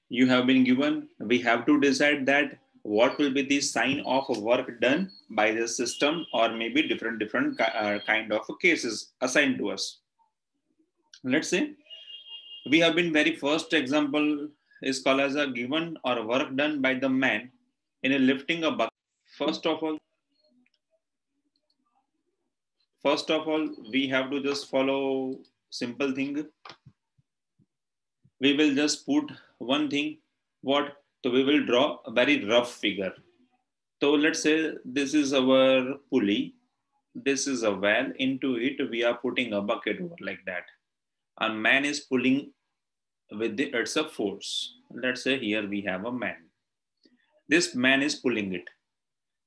you have been given, we have to decide that what will be the sign of work done by the system, or maybe different kind of cases assigned to us. Let's say we have been very first example is called as a given or work done by the man in a lifting a bucket. First of all, we have to just follow simple thing. We will just put one thing. What? So we will draw a very rough figure. So let's say this is our pulley. This is a well. Into it, we are putting a bucket over like that. A man is pulling with the, it's a force. Let's say here we have a man. This man is pulling it.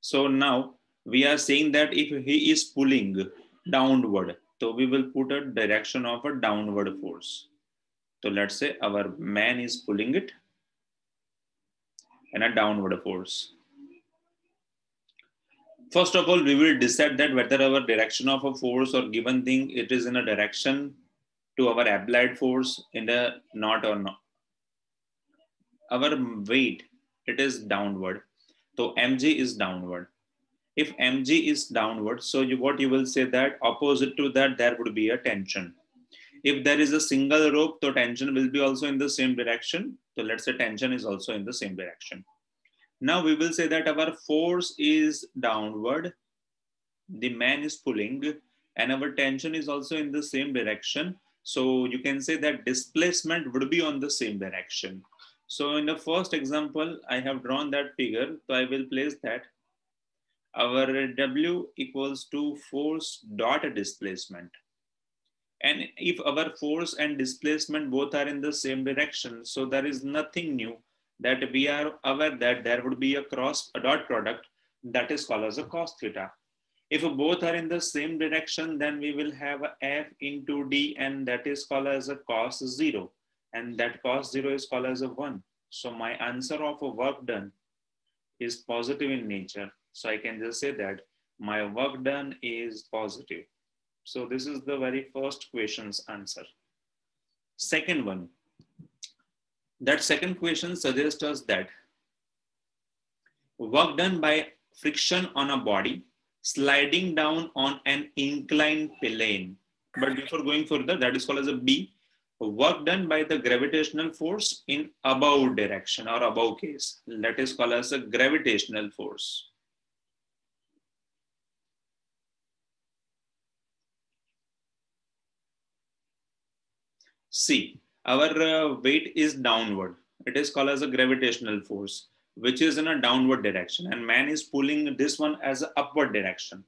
So now we are saying that if he is pulling downward, so we will put a direction of a downward force. So let's say our man is pulling it and a downward force. First of all, we will decide that whether our direction of a force or given thing, it is in a direction to our applied force in a not or not. Our weight, it is downward. So mg is downward. If mg is downward, so what you will say that opposite to that, there would be a tension. If there is a single rope, the tension will be also in the same direction. So let's say tension is also in the same direction. Now we will say that our force is downward, the man is pulling, and our tension is also in the same direction. So you can say that displacement would be on the same direction. So in the first example, I have drawn that figure. So I will place that our W equals to force dot displacement. And if our force and displacement both are in the same direction, so there is nothing new that we are aware that there would be a dot product that is called as a cos theta. If both are in the same direction, then we will have a F into D, and that is called as a cos 0. And that cos 0 is called as a 1. So my answer of a work done is positive in nature. So I can just say that my work done is positive. So this is the very first question's answer. Second one. That second question suggests us that work done by friction on a body sliding down on an inclined plane. But before going further, that is called as a B. Work done by the gravitational force in above direction or above case. That is called as a gravitational force. C. Our weight is downward. It is called as a gravitational force, which is in a downward direction, and man is pulling this one as an upward direction.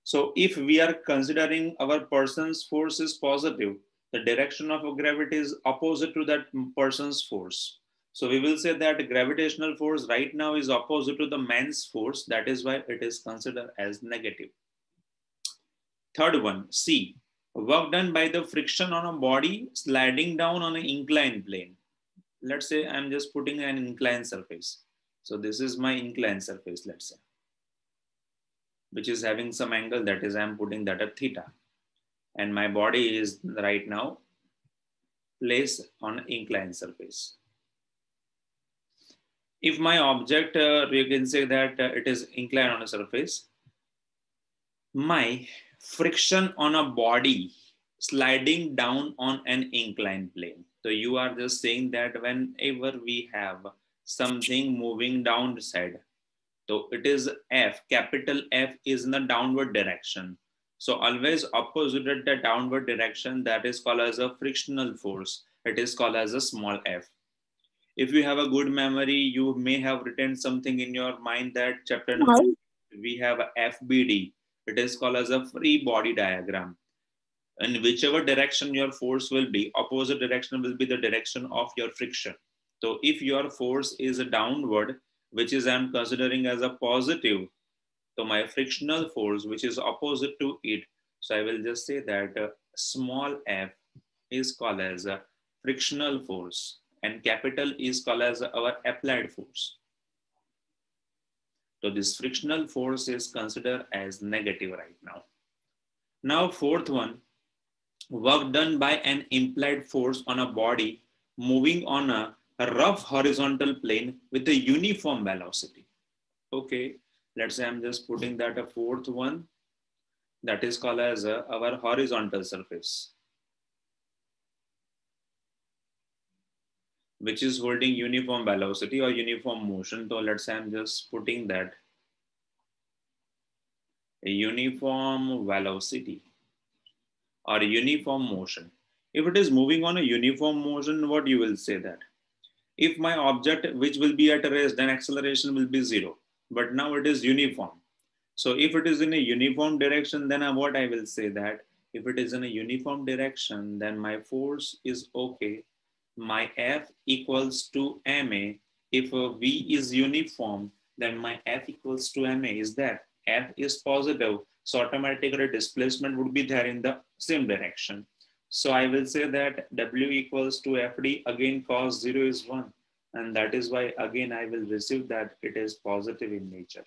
So if we are considering our person's force is positive, the direction of gravity is opposite to that person's force. So we will say that gravitational force right now is opposite to the man's force. That is why it is considered as negative. Third one, C. Work done by the friction on a body sliding down on an inclined plane. Let's say I'm just putting an inclined surface. So this is my inclined surface, let's say, which is having some angle, that is I'm putting that at theta. And my body is right now placed on inclined surface. If my object, you can say that it is inclined on a surface, my friction on a body sliding down on an inclined plane. So you are just saying that whenever we have something moving down the side, so it is F, capital F is in the downward direction. So always opposite the downward direction, that is called as a frictional force. It is called as a small f. If you have a good memory, you may have written something in your mind that chapter number, we have a FBD. It is called as a free body diagram. And whichever direction your force will be, opposite direction will be the direction of your friction. So if your force is a downward, which is I'm considering as a positive, so my frictional force, which is opposite to it, so I will just say that small f is called as a frictional force and capital is called as our applied force. So this frictional force is considered as negative right now. Now fourth one, work done by an implied force on a body moving on a a rough horizontal plane with a uniform velocity. Okay, let's say I'm just putting that a fourth one, that is called as our horizontal surface, which is holding uniform velocity or uniform motion. So let's say I'm just putting that a uniform velocity or a uniform motion. If it is moving on a uniform motion, what you will say that? If my object which will be at rest, then acceleration will be zero. But now it is uniform. So if it is in a uniform direction, then what I will say that if it is in a uniform direction, then my force is okay. My F equals to ma. If V is uniform, then my F equals to ma is that F is positive. So automatically displacement would be there in the same direction. So I will say that W equals to FD, again cos 0 is 1. And that is why again I will receive that it is positive in nature.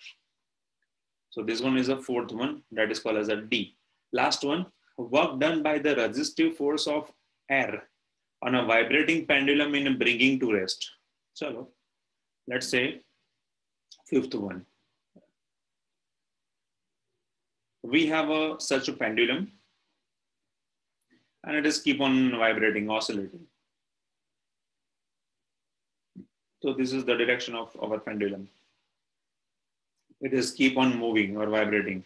So this one is a fourth one, that is called as a D. Last one, work done by the resistive force of air on a vibrating pendulum in bringing to rest. So let's say fifth one. We have such a pendulum and it is keep on vibrating, oscillating. So this is the direction of our pendulum. It is keep on moving or vibrating.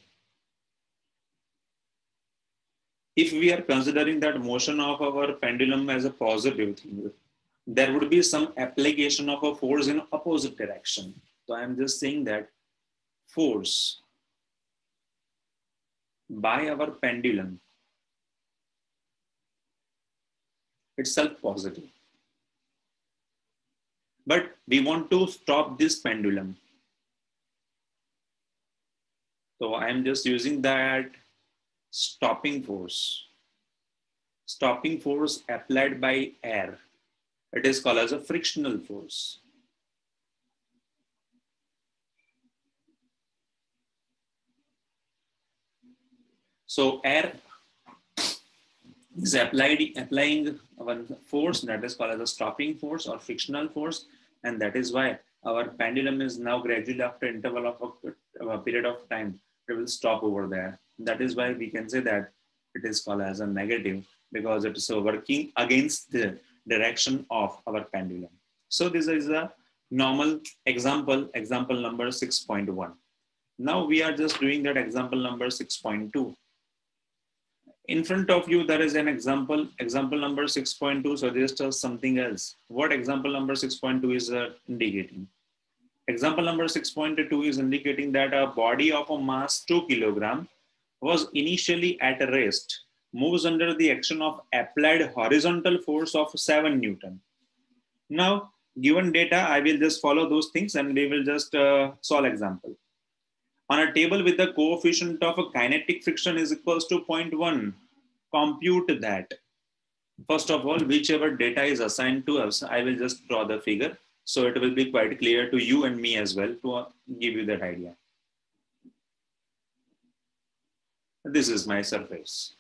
If we are considering that motion of our pendulum as a positive thing, there would be some application of a force in opposite direction. So I am just saying that force by our pendulum itself positive. But we want to stop this pendulum. So I am just using that stopping force. Stopping force applied by air. It is called as a frictional force. So air is applying one force that is called as a stopping force or frictional force, and that is why our pendulum is now gradually after interval of a period of time it will stop over there. That is why we can say that it is called as a negative, because it is working against the direction of our pendulum. So this is a normal example number 6.1. Now we are just doing that example number 6.2. In front of you, there is an example. Example number 6.2 suggests us something else. What example number 6.2 is indicating? Example number 6.2 is indicating that a body of a mass 2 kilogram was initially at rest, moves under the action of applied horizontal force of 7 Newton. Now, given data, I will just follow those things and we will just solve example. On a table with the coefficient of a kinetic friction is equals to 0.1, compute that. First of all, whichever data is assigned to us, I will just draw the figure. So it will be quite clear to you and me as well to give you that idea. This is my surface.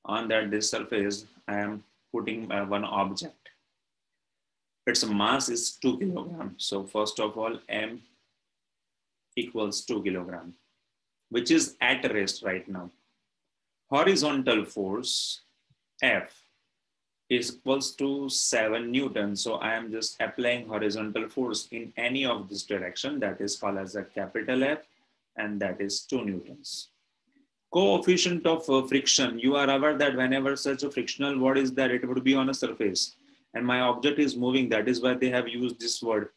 On this surface, I am putting one object. Its mass is 2 kilograms. So first of all, M equals 2 kilograms, which is at rest right now. Horizontal force, F, is equals to 7 Newton. So I am just applying horizontal force in any of this direction. That is called as a capital F, and that is 2 Newtons. Coefficient of friction, you are aware that whenever such a frictional word is there, it would be on a surface. And my object is moving. That is why they have used this word,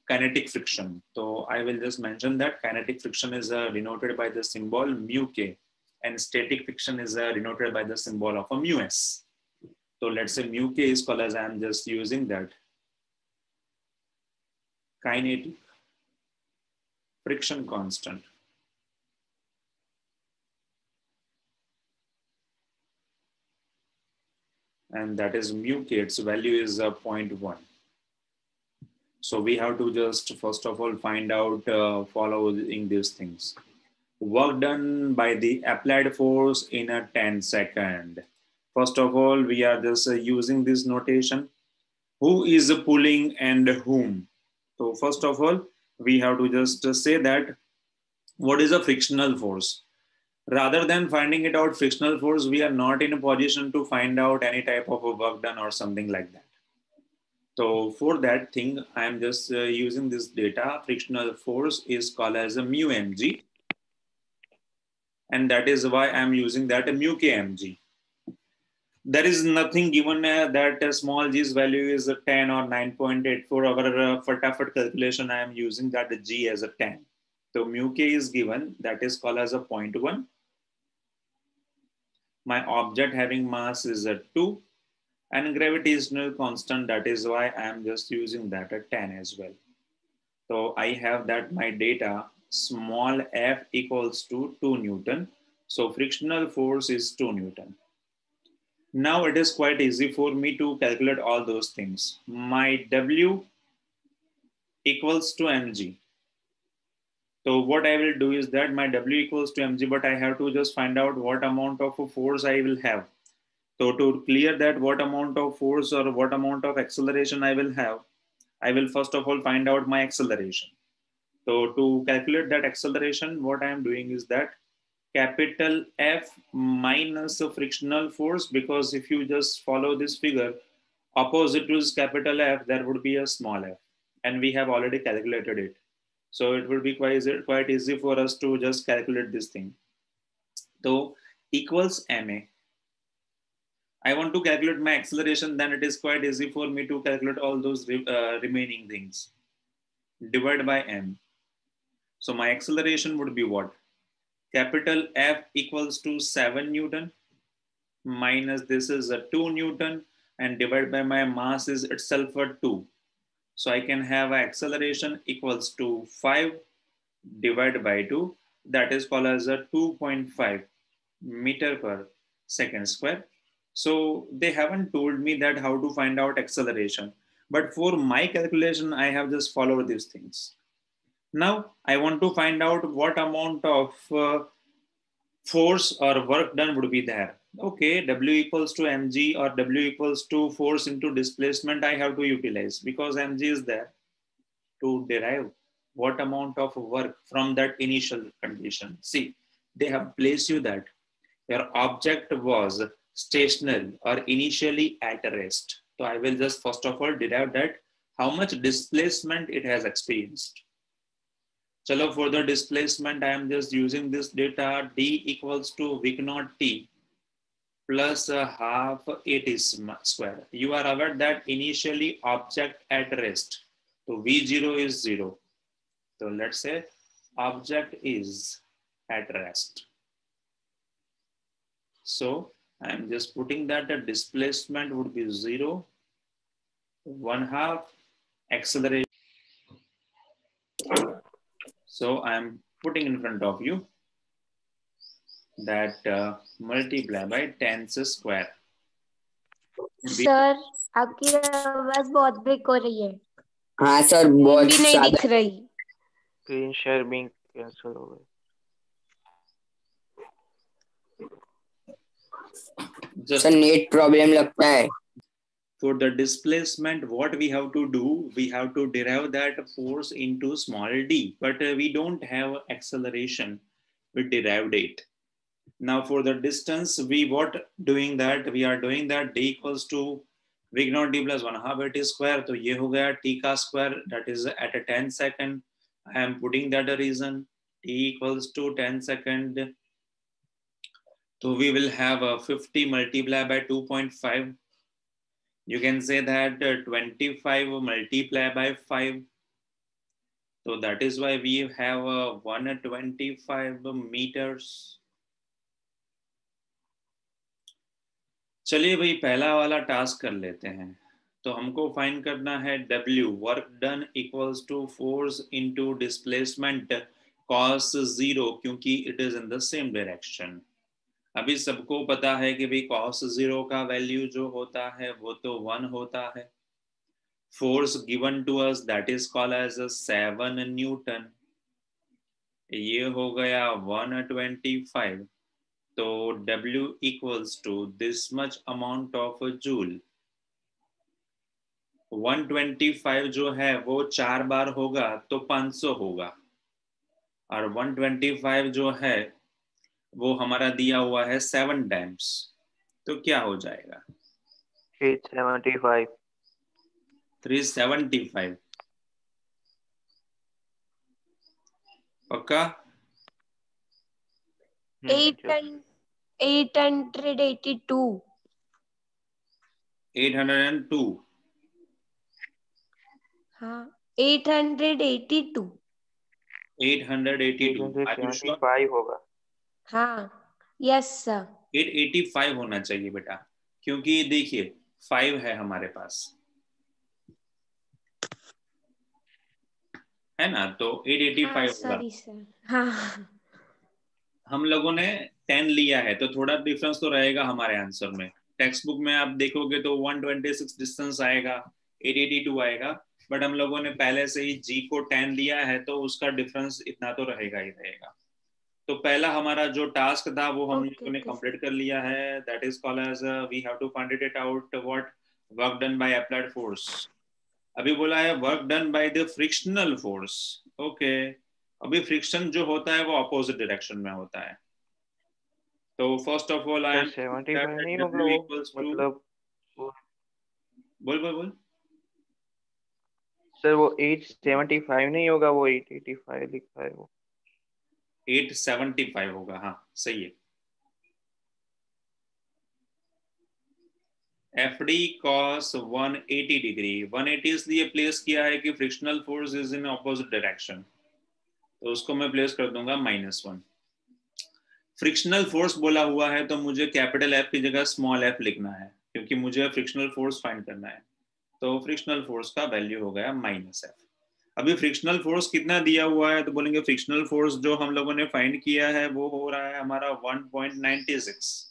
kinetic friction. So I will just mention that kinetic friction is denoted by the symbol mu k, and static friction is denoted by the symbol of a mu s. So let's say mu k is called as, I am just using that kinetic friction constant. And that is mu k, its value is 0.1. So we have to just first of all find out following these things. Work done by the applied force in a 10 second. First of all, we are just using this notation. who is pulling and whom. So first of all, we have to just say that what is a frictional force. Rather than finding it out frictional force, we are not in a position to find out any type of a work done or something like that. So for that thing, I am just using this data. Frictional force is called as a mu mg, and that is why I am using that mu kmg. There is nothing given that small g's value is a 10 or 9.8. For our fatafat calculation, I am using that g as a 10. So mu k is given, that is called as a 0.1. My object having mass is a 2 and gravitational constant, that is why I am just using that at 10 as well. So I have that my data small f equals to 2 Newton. So frictional force is 2 Newton. Now it is quite easy for me to calculate all those things. My W equals to mg. So what I will do is that my W equals to mg, but I have to just find out what amount of force I will have. So to clear that what amount of force or what amount of acceleration I will have, I will first of all find out my acceleration. So to calculate that acceleration, what I am doing is that capital F minus the frictional force, because if you just follow this figure, opposite to capital F, there would be a small f, and we have already calculated it. So it will be quite easy for us to just calculate this thing. So equals ma. I want to calculate my acceleration, then it is quite easy for me to calculate all those remaining things. Divide by m. So my acceleration would be what? Capital F equals to 7 Newton minus this is a 2 Newton and divided by my mass is itself a 2. So I can have an acceleration equals to 5 divided by 2. That is called as a 2.5 meter per second square. So they haven't told me that how to find out acceleration. But for my calculation, I have just followed these things. Now I want to find out what amount of force or work done would be there. Okay, W equals to mg or W equals to force into displacement I have to utilize because mg is there to derive what amount of work from that initial condition. See, they have placed you that your object was stationary or initially at rest. So I will just first of all derive that how much displacement it has experienced. Chalo, for the displacement, I am just using this data d equals to v naught t plus half at square. You are aware that initially object at rest. So v0 is 0. So let's say object is at rest. So I'm just putting that the displacement would be 0, 1/2 acceleration. So I'm putting in front of you that multiply by 10 square. Sir आपकी आवाज बहुत break हो रही है। हाँ sir, बहुत भी नहीं दिख रही। स्क्रीन शेयर भी कैंसिल हो गई। सर नेट प्रॉब्लम लगता है। For the displacement, what we have to do, we have to derive that force into small d, but we don't have acceleration. We derived it. Now for the distance, we are doing that d equals to v naught d plus 1/2 at square. So ये हो गया t का square, that is at a 10 second. I am putting that a reason t equals to 10 second. So we will have a 50 multiplied by 2.5. You can say that 25 multiplied by 5. So that is why we have 125 meters. चलिए भाई पहला वाला task कर लेते हैं। तो हमको find करना है W work done equals to force into displacement cos 0 क्योंकि it is in the same direction. अभी सबको पता है कि भाई cos 0 का वैल्यू जो होता है वो तो 1 होता है। Force given to us that is called as 7 newton. ये हो गया 125। तो W equals to this much amount of a joule. 125 जो है वो 4 बार होगा तो 500 होगा, और 125 जो है वो हमारा दिया हुआ है 7 टाइम्स, तो क्या हो जाएगा? 875। 375। पक्का? 882। 802। हाँ, 882। 882। Are you sure? 875 होगा। हाँ, यस सर। 885 होना चाहिए बेटा, क्योंकि देखिए 5 है हमारे पास, है ना, तो 885 होगा। Sorry sir. हाँ हम लोगों ने 10 लिया है तो थोड़ा डिफरेंस तो रहेगा हमारे आंसर में। टेक्स्ट बुक में आप देखोगे तो 126 डिस्टेंस आएगा, 882 आएगा, बट हम लोगों ने पहले से ही जी को 10 लिया है तो उसका डिफरेंस इतना तो रहेगा ही रहेगा। तो पहला हमारा जो टास्क था वो हम ओके लोगों ने ओके कंप्लीट कर लिया है, that is called as we have to find it out what work done by applied force. अभी बोला है work done by the frictional force. Okay, अभी फ्रिक्शन जो होता है वो अपोजिट डायरेक्शन में होता है। तो first of all I sir am 75 नहीं होगा W वो, इक्वल्स टू, मतलब वो, बोल बोल बोल। सर वो 875 नहीं होगा, वो 885 लिखा है वो। 875 होगा, हाँ सही है। एफ डी कॉस 180 डिग्री, 180 इसलिए प्लेस किया है कि frictional force is in opposite direction, तो उसको मैं प्लेस कर दूंगा -1। फ्रिक्शनल फोर्स बोला हुआ है तो मुझे कैपिटल एफ की जगह स्मॉल एफ लिखना है, क्योंकि मुझे फ्रिक्शनल फोर्स फाइंड करना है। तो फ्रिक्शनल फोर्स का वैल्यू हो गया -f। अभी फ्रिक्शनल फोर्स कितना दिया हुआ है तो बोलेंगे फ्रिक्शनल फोर्स जो हम लोगों ने फाइंड किया है वो हो रहा है हमारा 1.96,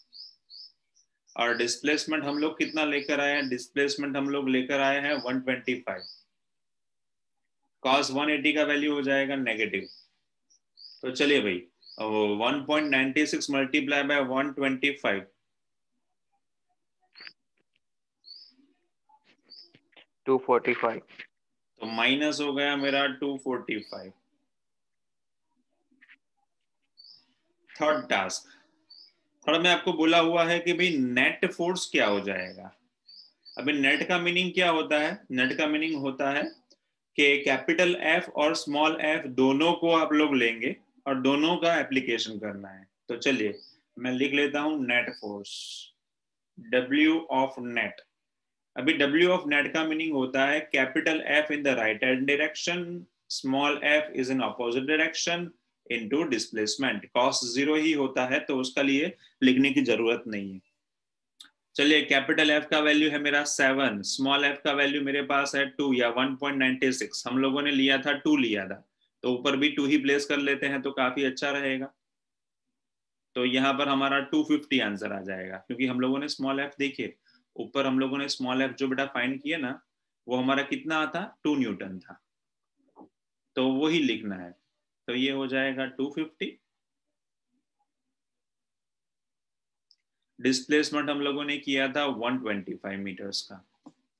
और डिस्प्लेसमेंट हम लोग कितना लेकर आए हैं? डिस्प्लेसमेंट हम लोग लेकर आए हैं 125। cos 180 का वैल्यू हो जाएगा नेगेटिव। तो चलिए भाई, 1.96 मल्टीप्लाई बाय 125, 245। तो माइनस हो गया मेरा 245। थर्ड टास्क, थोड़ा मैं आपको बोला हुआ है कि भाई नेट फोर्स क्या हो जाएगा। अभी नेट का मीनिंग क्या होता है? नेट का मीनिंग होता है कि कैपिटल एफ और स्मॉल एफ दोनों को आप लोग लेंगे और दोनों का एप्लीकेशन करना है। तो चलिए मैं लिख लेता हूं net force, W of net. अभी W ऑफ नेट का मीनिंग होता है capital F in the right hand direction, small f is in opposite direction into displacement. Cos 0 ही होता है तो उसका लिए लिखने की जरूरत नहीं है। चलिए कैपिटल F का वैल्यू है मेरा 7, स्मॉल f का वैल्यू मेरे पास है 2 या 1.96। हम लोगों ने लिया था 2 लिया था, तो ऊपर भी 2 ही प्लेस कर लेते हैं तो काफी अच्छा रहेगा। तो यहाँ पर हमारा 250 आंसर आ जाएगा, क्योंकि हम लोगों ने स्मॉल f देखिए ऊपर हम लोगों ने स्मॉल f जो बेटा फाइंड किया ना वो हमारा कितना आता? 2 न्यूटन था, तो वो ही लिखना है। तो ये हो जाएगा 250। डिस्प्लेसमेंट हम लोगों ने किया था 125 मीटर्स का,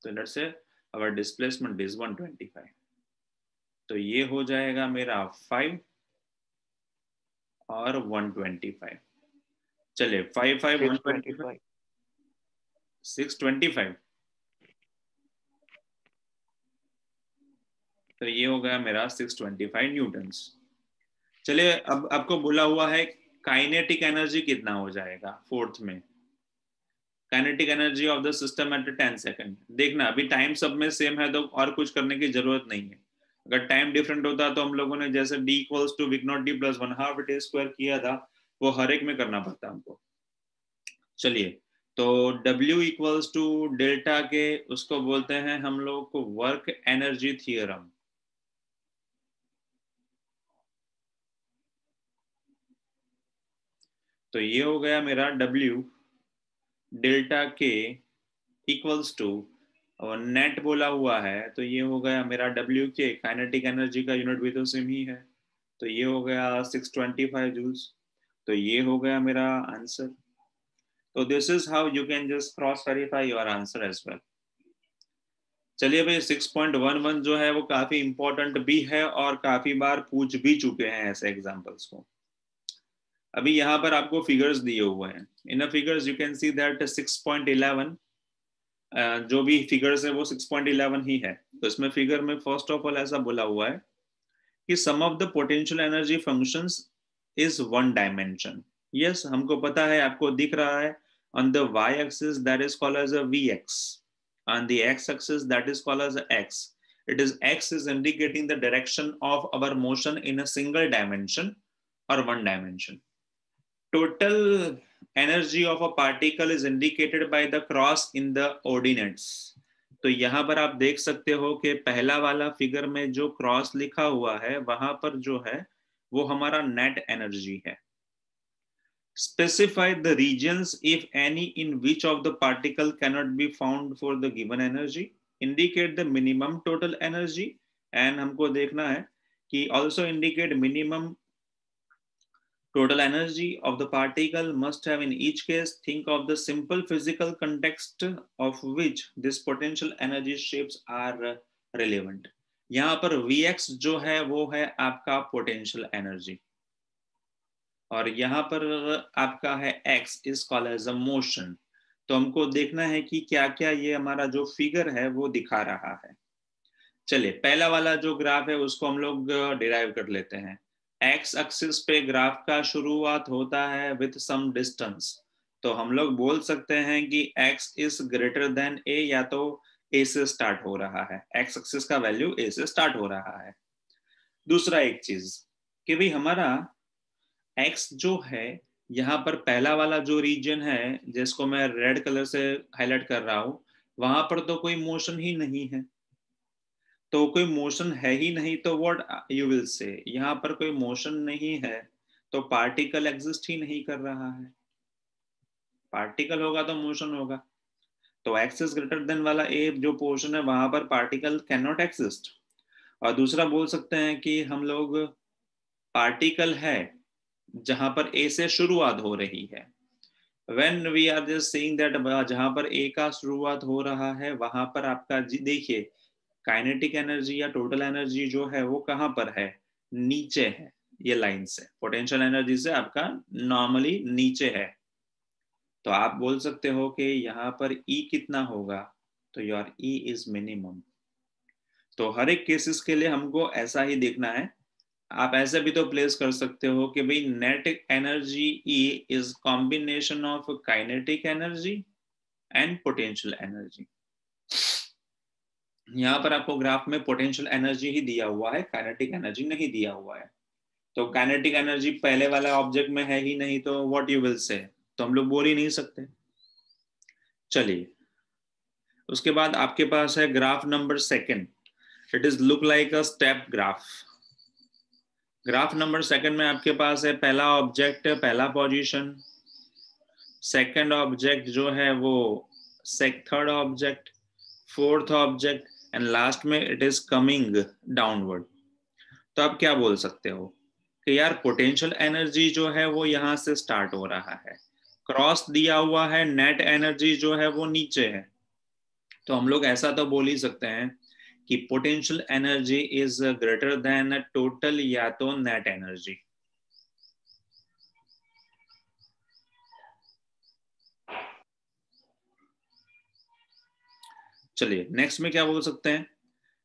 तो लेट्स से आवर डिस्प्लेसमेंट इज 125। तो ये हो जाएगा मेरा 5 और 125। चलिए 5 5 125 625। 625, तो ये हो गया मेरा 625 न्यूटन्स। चलिए अब आपको बोला हुआ है काइनेटिक एनर्जी कितना हो जाएगा फोर्थ में। Kinetic energy of the system eight 10 second. देखना अभी टाइम सब में सेम है तो और कुछ करने की जरूरत नहीं है। अगर टाइम डिफरेंट होता तो हम लोगों ने जैसे d इक्वल्स टू विक naught D plus 1/2 T square किया था वो हर एक में करना पड़ता हमको। चलिए तो W इक्वल्स टू डेल्टा के उसको बोलते हैं हम लोग को वर्क एनर्जी थियरम। तो ये हो गया मेरा W डेल्टा के इक्वल्स टू, और नेट बोला हुआ है तो ये हो गया मेरा W के, काइनेटिक एनर्जी का यूनिट भी तो सेम ही है, तो ये हो गया 625 जूल्स। तो ये हो गया मेरा आंसर। तो this is how you can just cross verify your answer as well. चलिए भाई 6.11 जो है वो काफी इंपॉर्टेंट भी है और काफी बार पूछ भी चुके हैं ऐसे एग्जांपल्स को। अभी यहाँ पर आपको फिगर्स दिए हुए हैं। In figures you can see that 6.11 जो भी फिगर्स है वो 6.11 ही है। तो इसमें फिगर में फर्स्ट ऑफ ऑल ऐसा बोला हुआ है कि sum of the potential energy functions is one dimension. Yes, हमको पता है, आपको दिख रहा है on the y-axis that is called as a vx, on the x-axis that is called as a x. It is x is indicating the direction of our motion in a single dimension or one dimension. Total energy of a particle is indicated by the cross in the ordinates. तो यहाँ पर आप देख सकते हो कि पहला वाला फिगर में जो क्रॉस लिखा हुआ है वहां पर जो है वो हमारा नेट एनर्जी है। Specify the regions, if any, in which of the particle cannot be found for the given energy. Indicate the minimum total energy, and हमको देखना है कि also indicate minimum total energy of the particle must have in each case. Think of the simple physical context of which this potential energy shapes are relevant. यहाँ पर Vx जो है वो है आपका potential energy, और यहाँ पर आपका है x is called as a motion। तो हमको देखना है कि क्या क्या ये हमारा जो फिगर है वो दिखा रहा है। चलिए पहला वाला जो ग्राफ है उसको हम लोग डिराइव कर लेते हैं। x एक्सिस पे ग्राफ का शुरुआत होता है विथ सम डिस्टेंस, तो हम लोग बोल सकते हैं कि x is greater than a, या तो a से स्टार्ट हो रहा है, x एक्सिस का वैल्यू a से स्टार्ट हो रहा है। दूसरा एक चीज कि भाई हमारा x जो है यहाँ पर पहला वाला जो रीजन है जिसको मैं रेड कलर से हाईलाइट कर रहा हूँ, वहां पर तो कोई मोशन ही नहीं है। तो कोई मोशन है ही नहीं तो व्हाट यू विल से, यहाँ पर कोई मोशन नहीं है तो पार्टिकल एग्जिस्ट ही नहीं कर रहा है। पार्टिकल होगा तो मोशन होगा, तो x इज ग्रेटर देन वाला a जो पोर्शन है वहां पर पार्टिकल कैन नॉट एग्जिस्ट। और दूसरा बोल सकते हैं कि हम लोग पार्टिकल है जहां पर a से शुरुआत हो रही है। When we are just saying that जहां पर a का शुरुआत हो रहा है वहां पर आपका देखिए काइनेटिक एनर्जी या टोटल एनर्जी जो है वो कहां पर है, नीचे है। ये लाइन से पोटेंशियल एनर्जी से आपका नॉर्मली नीचे है। तो आप बोल सकते हो कि यहाँ पर E कितना होगा, तो योर E इज मिनिमम। तो हर एक केसेस के लिए हमको ऐसा ही देखना है। आप ऐसे भी तो प्लेस कर सकते हो कि भाई net energy E is combination of kinetic energy and potential energy. यहाँ पर आपको ग्राफ में पोटेंशियल एनर्जी ही दिया हुआ है, काइनेटिक एनर्जी नहीं दिया हुआ है। तो काइनेटिक एनर्जी पहले वाला ऑब्जेक्ट में है ही नहीं तो व्हाट यू विल से, तो हम लोग बोल ही नहीं सकते। चलिए उसके बाद आपके पास है graph number second. It is look like a step graph. Graph number second में आपके पास है पहला ऑब्जेक्ट पहला पोजीशन, सेकंड ऑब्जेक्ट जो है वो third object, fourth object and last में इट इज कमिंग डाउनवर्ड। तो आप क्या बोल सकते हो कि यार पोटेंशियल एनर्जी जो है वो यहाँ से स्टार्ट हो रहा है, क्रॉस दिया हुआ है, नेट एनर्जी जो है वो नीचे है। तो हम लोग ऐसा तो बोल ही सकते हैं कि potential energy is greater than total या तो नेट एनर्जी। चलिए नेक्स्ट में क्या बोल सकते हैं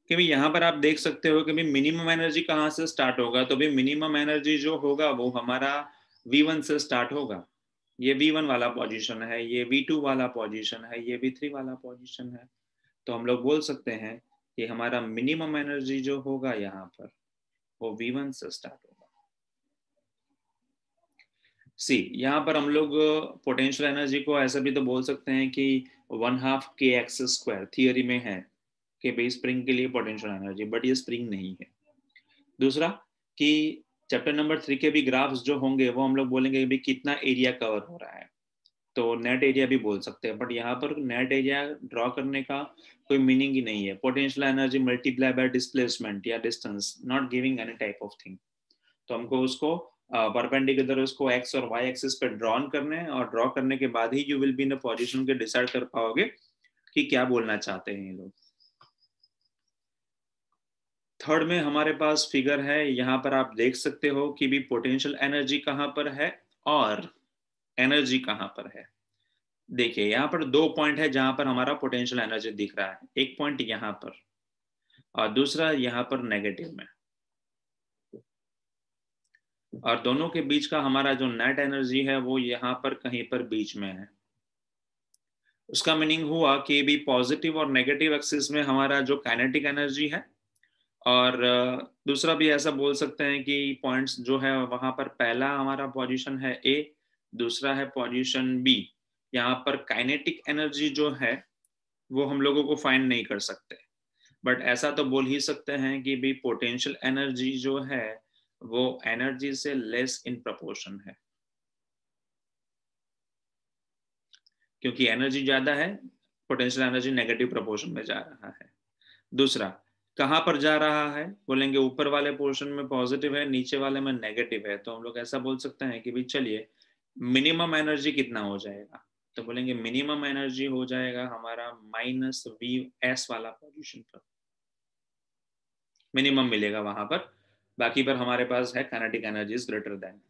कि भाई यहाँ पर आप देख सकते हो कि भाई मिनिमम एनर्जी कहाँ से स्टार्ट होगा, तो भाई मिनिमम एनर्जी जो होगा वो हमारा V1 से स्टार्ट होगा। ये V1 वाला पोजीशन है, ये V2 वाला पोजीशन है, ये V3 वाला पोजीशन है। तो हम लोग बोल सकते हैं कि हमारा मिनिमम एनर्जी जो होगा यहाँ पर वो V1 से स्टार्ट होगा। सी यहाँ पर हम लोग पोटेंशियल एनर्जी को ऐसा भी तो बोल सकते हैं कि 1/2 kx², थियरी में है कि भाई स्प्रिंग के लिए पोटेंशियल एनर्जी, बट ये स्प्रिंग नहीं है। दूसरा कि चैप्टर नंबर 3 के भी ग्राफ्स जो होंगे वो हम लोग बोलेंगे कि भाई कितना एरिया कवर हो रहा है, तो नेट एरिया भी बोल सकते हैं। बट यहाँ पर नेट एरिया ड्रॉ करने का कोई मीनिंग ही नहीं है। Potential energy multiply by displacement या distance, not giving any type of thing. तो हमको उसको परपेंडिकुलर उसको x और y एक्सिस पे ड्रॉ करने हैं, और ड्रॉ करने के बाद ही you will be in a position के डिसाइड कर पाओगे कि क्या बोलना चाहते हैं ये लोग। थर्ड में हमारे पास फिगर है, यहाँ पर आप देख सकते हो कि भी पोटेंशियल एनर्जी कहाँ पर है और एनर्जी कहाँ पर है। देखिए यहाँ पर दो पॉइंट है जहां पर हमारा पोटेंशियल एनर्जी दिख रहा है, एक पॉइंट यहाँ पर और दूसरा यहाँ पर नेगेटिव में, और दोनों के बीच का हमारा जो नेट एनर्जी है वो यहाँ पर कहीं पर बीच में है। उसका मीनिंग हुआ कि भी पॉजिटिव और नेगेटिव एक्सिस में हमारा जो काइनेटिक एनर्जी है, और दूसरा भी ऐसा बोल सकते हैं कि पॉइंट्स जो है वहां पर पहला हमारा पोजीशन है ए, दूसरा है पोजीशन बी। यहाँ पर काइनेटिक एनर्जी जो है वो हम लोगों को फाइंड नहीं कर सकते, बट ऐसा तो बोल ही सकते हैं कि भी पोटेंशियल एनर्जी जो है वो एनर्जी से लेस इन प्रपोर्शन है, क्योंकि एनर्जी ज्यादा है, पोटेंशियल एनर्जी नेगेटिव प्रपोर्शन में जा रहा है। दूसरा कहाँ पर जा रहा है, बोलेंगे ऊपर वाले पोर्शन में पॉजिटिव है, नीचे वाले में नेगेटिव है, तो हम लोग ऐसा बोल सकते हैं कि भी चलिए मिनिमम एनर्जी कितना हो जाएगा, तो बोलेंगे मिनिमम एनर्जी हो जाएगा हमारा -VS वाला पोजीशन पर मिनिमम मिलेगा वहां पर, बाकी पर हमारे पास है kinetic energy is greater than.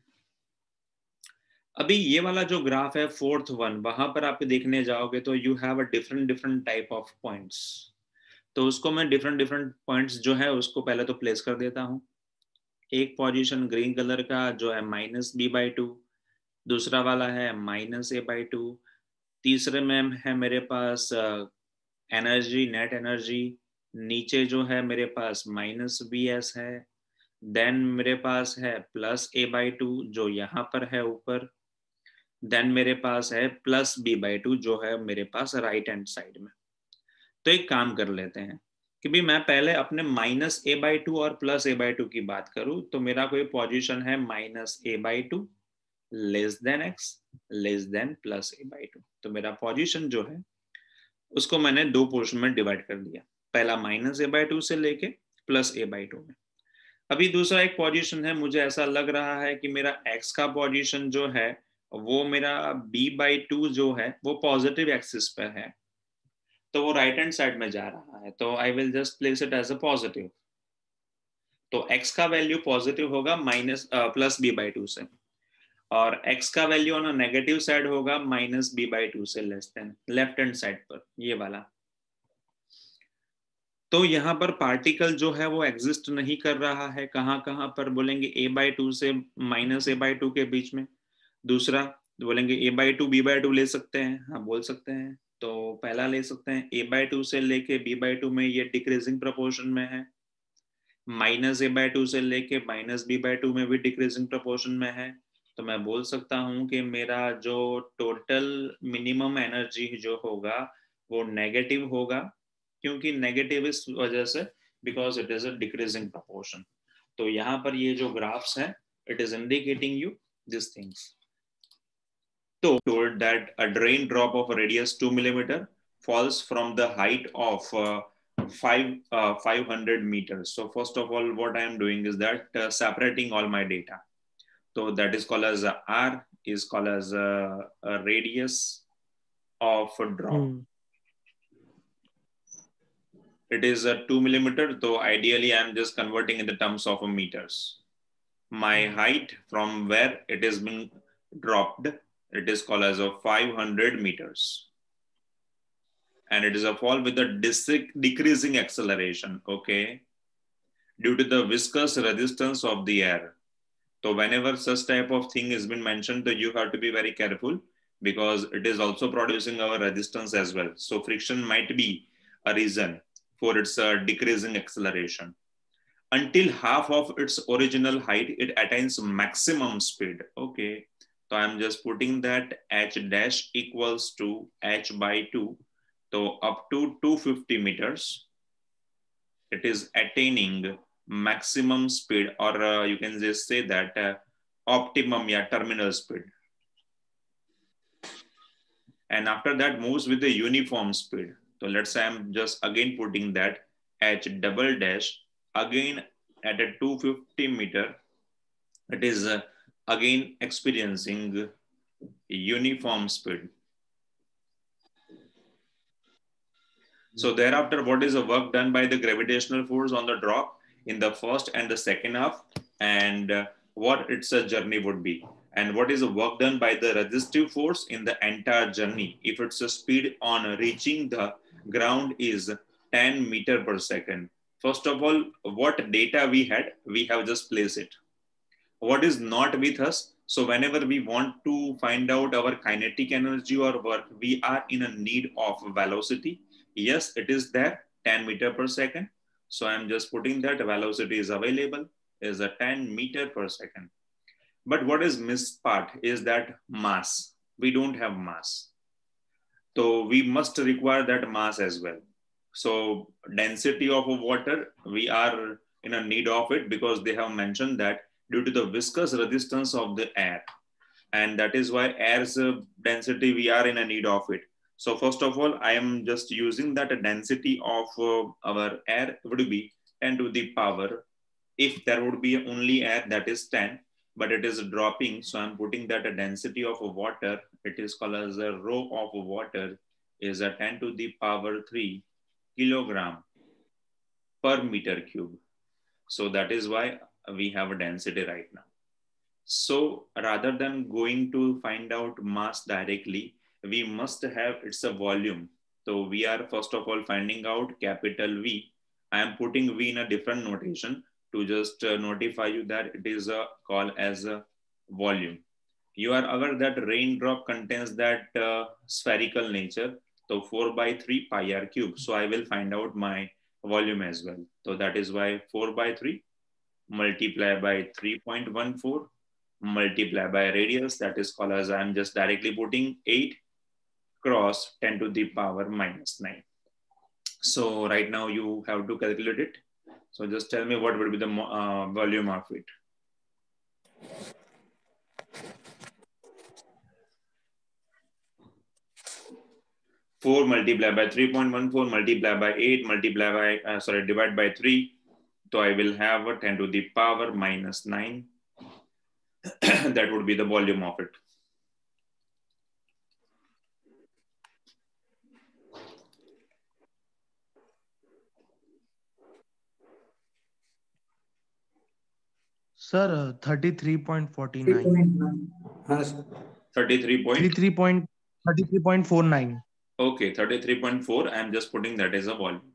अभी ये वाला जो ग्राफ है फोर्थ वन, वहां पर आप देखने जाओगे तो you have a different type of points, तो उसको मैं डिफरेंट पॉइंट्स जो है उसको पहले तो प्लेस कर देता हूँ। एक पोजीशन ग्रीन कलर का जो है -B/2, दूसरा वाला है -A/2, तीसरे में है मेरे पास एनर्जी, नेट एनर्जी, नीचे जो है मेरे पास -VS है, देन मेरे पास है +A/2 जो यहाँ पर है ऊपर, देन मेरे पास है +B/2 जो है मेरे पास राइट हैंड साइड में। तो एक काम कर लेते हैं कि भी मैं पहले अपने -A/2 और +A/2 की बात करूं, तो मेरा कोई पोजीशन है -A/2 less than x less than +A/2, तो मेरा पोजीशन जो है उसको मैंने दो पोर्शन में डिवाइड कर दिया, पहला -A/2 से लेके +A/2 में। अभी दूसरा एक पोजीशन है, मुझे ऐसा लग रहा है कि मेरा x का पोजीशन जो है वो मेरा B/2 जो है वो पॉजिटिव एक्सिस पे है, तो वो राइट हैंड साइड में जा रहा है, तो I will just place it as a positive. तो x का वैल्यू पॉजिटिव होगा +B/2 से, और x का वैल्यू ऑन नेगेटिव साइड होगा -B/2 से less than, left hand side पर ये वाला। तो यहाँ पर पार्टिकल जो है वो एग्जिस्ट नहीं कर रहा है, कहाँ कहाँ पर बोलेंगे A/2 से -A/2 के बीच में। दूसरा बोलेंगे A/2 B/2 ले सकते हैं, हाँ बोल सकते हैं, तो पहला ले सकते हैं A/2 से लेके B/2 में ये डिक्रीजिंग प्रोपोर्शन में है, -A/2 से लेके -B/2 में भी डिक्रीजिंग प्रोपोर्शन में है, तो मैं बोल सकता हूँ कि मेरा जो टोटल मिनिमम एनर्जी जो होगा वो नेगेटिव होगा, क्योंकि नेगेटिव इस वजह से because it is a decreasing proportion. तो यहाँ पर ये जो ग्राफ्स है it is indicating you this things. So told that a drain drop of a radius 2 millimeter falls from the height of 500 meters. So first of all, what I am doing is that separating all my data. So that is called as R is called as a radius of a drop. It is a 2 millimeter. So ideally, I am just converting in the terms of meters. My height from where it has been dropped, it is called as a 500 meters. And it is a fall with a decreasing acceleration, okay, due to the viscous resistance of the air. So whenever such type of thing has been mentioned, you have to be very careful because it is also producing our resistance as well. So friction might be a reason for its decreasing acceleration. Until half of its original height, it attains maximum speed, okay. So I'm just putting that h dash equals to h/2. So up to 250 meters, it is attaining maximum speed, or you can just say that optimum, yeah, terminal speed. And after that moves with the uniform speed. So let's say I'm just again putting that h double dash again at a 250 meter. It is again experiencing uniform speed. So thereafter, what is the work done by the gravitational force on the drop? in the first and the second half, and what its journey would be, and what is the work done by the resistive force in the entire journey if its speed on reaching the ground is 10 meter per second. First of all, what data we had, we have just placed it. What is not with us? So whenever we want to find out our kinetic energy or work, we are in a need of velocity. Yes, it is there, 10 meter per second. So I'm just putting that velocity is available, is a 10 meter per second. But what is missed part is that mass. We don't have mass. So we must require that mass as well. So density of water, we are in a need of it because they have mentioned that due to the viscous resistance of the air. And that is why air's density, we are in a need of it. So first of all, I am just using that density of our air would be 10 to the power. If there would be only air, that is 10, but it is dropping. So I'm putting that a density of water, it is called as a rho of water, is a 10 to the power 3 kilogram per meter cube. So that is why we have a density right now. So rather than going to find out mass directly, we must have its a volume. So we are first of all finding out capital V. I am putting V in a different notation to just notify you that it is a call as a volume. You are aware that raindrop contains that spherical nature. So 4 by 3 pi r cube. So I will find out my volume as well. So that is why 4 by 3 multiply by 3.14 multiply by radius, that is called as, I'm just directly putting 8 cross 10 to the power minus 9. So right now you have to calculate it. So just tell me what would be the volume of it. Four multiplied by 3.14 multiplied by 8 multiplied by divide by 3. So I will have a 10 to the power minus 9. That would be the volume of it. Sir, 33.49. 33.49. Okay, 33.4. I'm just putting that as a volume.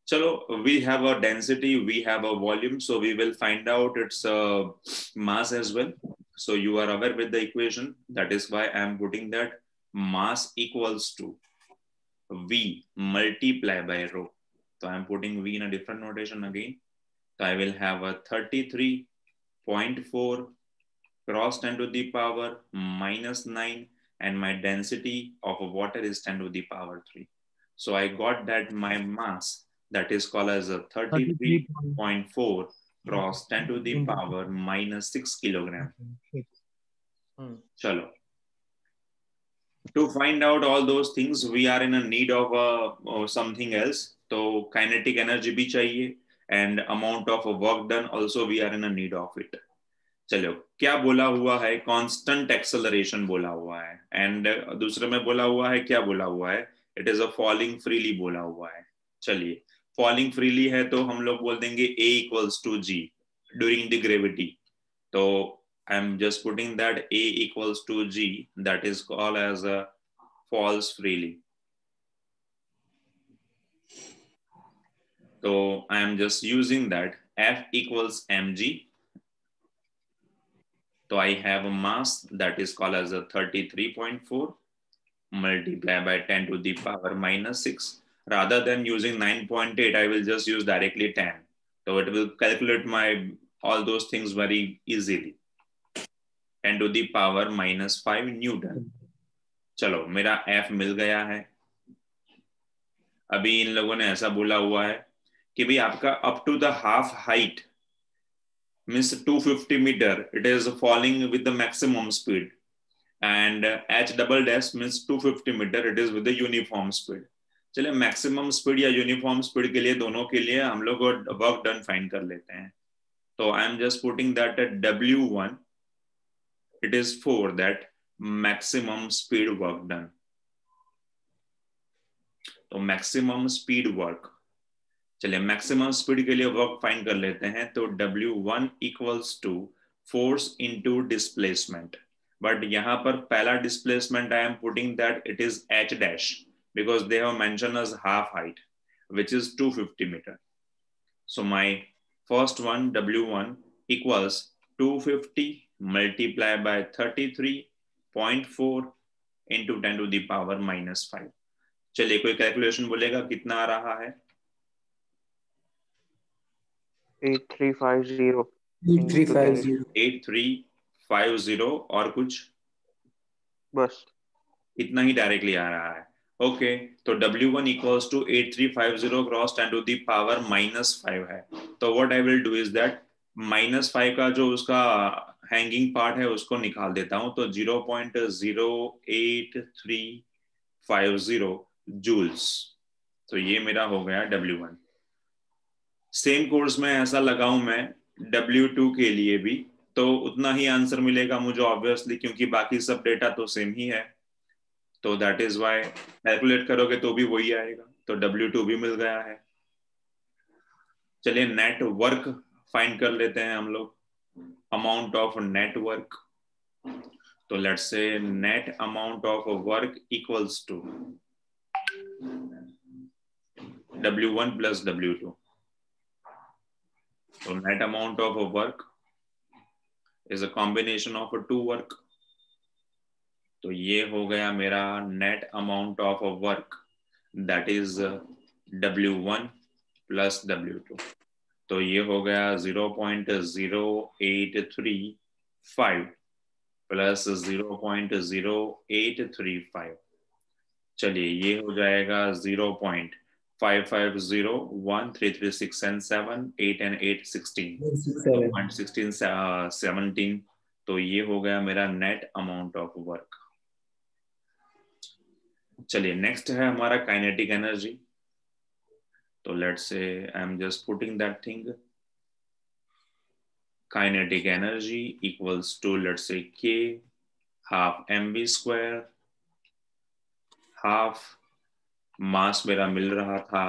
So we have a density, we have a volume, so we will find out its mass as well. So you are aware with the equation. That is why I'm putting that mass equals to V multiply by rho. So I'm putting V in a different notation again. So I will have a 33.4 cross 10 to the power minus 9, and my density of water is 10 to the power 3. So I got that my mass, that is called as a 33.4 cross 10 to the power minus 6 kilogram. Chalo. To find out all those things, we are in a need of something else. So kinetic energy bhi chahiye, and amount of work done also we are in a need of it. चलो, क्या बोला हुआ है? Constant acceleration बोला हुआ है, and दूसरे में बोला हुआ है, क्या बोला हुआ है? It is a falling freely बोला हुआ है. चलिए, फॉलिंग फ्रीली है तो हम लोग बोल देंगे A equals to G during the gravity. तो I'm just putting that A equals to G, that is called as a falls freely. So I am just using that F equals mg. So I have a mass that is called as a 33.4 multiplied by 10 to the power minus 6. Rather than using 9.8, I will just use directly 10. So it will calculate my all those things very easily. 10 to the power minus 5 Newton. चलो, मेरा F मिल गया है. अभी इन लोगों ने ऐसा बोला हुआ है कि भाई आपका up to the half height means 250 meter, it is falling with the maximum speed, and h double dash means 250 meter, it is with the uniform speed. चलिए maximum speed या uniform speed के लिए दोनों के लिए हम लोग work done find कर लेते हैं. तो I am just putting that at W1, it is for that maximum speed work done. तो maximum speed work, चलिए मैक्सिमम स्पीड के लिए वर्क फाइंड कर लेते हैं। तो W1 equals to force into displacement, but यहाँ पर पहला displacement I am putting that it is h dash because they have mention as half height which is 250 meter. So my first one W1 equals 250 multiplied by 33.4 into 10 to the power minus 5. चलिए कोई calculation बोलेगा कितना आ रहा है? 8350 8350 और कुछ बस इतना ही डायरेक्टली आ रहा है। ओके तो W1 equals to 8350 cross 10 to the power minus 5 है। तो what I will do is that -5 का जो उसका हैंगिंग पार्ट है उसको निकाल देता हूं। तो 0.08350 जूल्स। तो ये मेरा हो गया W1। सेम कोर्स में ऐसा लगाऊं मैं W2 के लिए भी तो उतना ही आंसर मिलेगा मुझे ऑब्वियसली, क्योंकि बाकी सब डेटा तो सेम ही है। तो दैट इज वाई कैलकुलेट करोगे तो भी वही आएगा। तो W2 भी मिल गया है। चलिए नेट वर्क फाइंड कर लेते हैं हम लोग, अमाउंट ऑफ नेट वर्क। तो let's say net amount of work equals to W1 plus W2। तो net amount of work is a combination of two work. तो ये हो गया मेरा net amount of work that is W1 plus W2। तो ये हो गया 0.0835 प्लस 0.0835। चलिए ये हो जाएगा 0.5501 336 and 7 8 and 8 16 17। तो ये हो गया मेरा नेट अमाउंट ऑफ वर्क। चलिए नेक्स्ट है हमारा काइनेटिक एनर्जी। तो let's say I am just putting that thing. Kinetic energy equals to let's say K half mv square, half mass मेरा मिल रहा था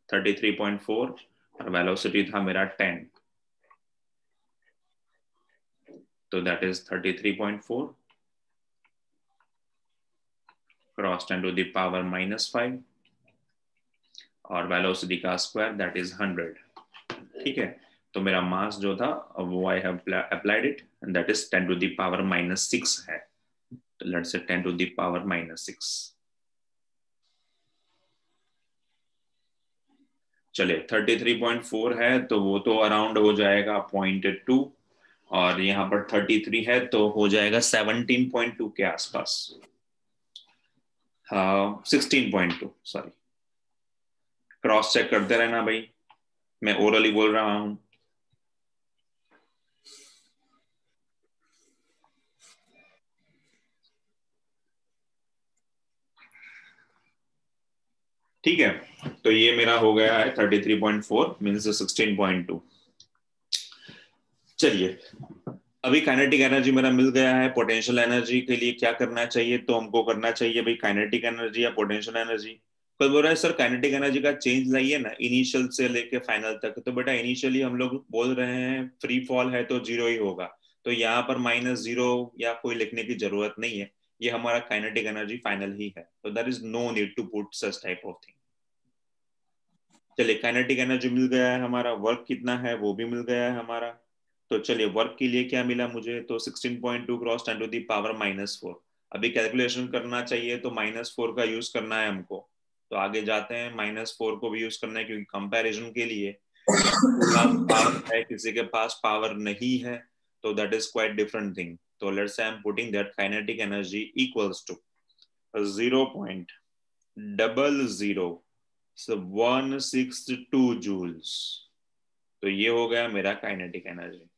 33.4 और वेलोसिटी था मेरा 10। तो that is 33.4 cross 10 to the power minus 5 और वेलोसिटी का स्क्वायर दैट इज 100। ठीक है, तो मेरा मास जो था वो I have applied it and that is 10 to the power minus 6 है। तो लेट्स से 10 टू द पावर माइनस 6। चले 33.4 है तो वो तो अराउंड हो जाएगा 0.2 और यहाँ पर 33 है तो हो जाएगा 17.2 के आसपास। 16.2 सॉरी, क्रॉस चेक करते रहना भाई, मैं ओरली बोल रहा हूं। ठीक है, तो ये मेरा हो गया है 33.4 मीन्स 16.2। चलिए अभी काइनेटिक एनर्जी मेरा मिल गया है। पोटेंशियल एनर्जी के लिए क्या करना चाहिए? तो हमको करना चाहिए भाई काइनेटिक एनर्जी या पोटेंशियल एनर्जी। कोई बोल रहा है सर काइनेटिक एनर्जी का चेंज लाइए ना इनिशियल से लेके फाइनल तक। तो बेटा इनिशियली हम लोग बोल रहे हैं फ्री फॉल है तो 0 ही होगा, तो यहाँ पर -0 या कोई लिखने की जरूरत नहीं है, ये हमारा काइनेटिक एनर्जी फाइनल ही है। तो there is no need to put such type of thing. चलिए काइनेटिक एनर्जी मिल गया है हमारा, वर्क कितना है वो भी मिल गया है हमारा। तो चलिए वर्क के लिए क्या मिला मुझे? तो 16.2 क्रॉस 10 टू द पावर -4। अभी कैलकुलेशन करना चाहिए तो -4 का यूज करना है हमको। तो आगे जाते हैं, -4 को भी यूज करना है क्योंकि कंपैरिजन के लिए पावर है किसी के पास पावर नहीं है, तो that is quite different thing. तो let's say I am putting that kinetic energy equals to 0.00162 joules. तो ये हो गया मेरा काइनेटिक एनर्जी।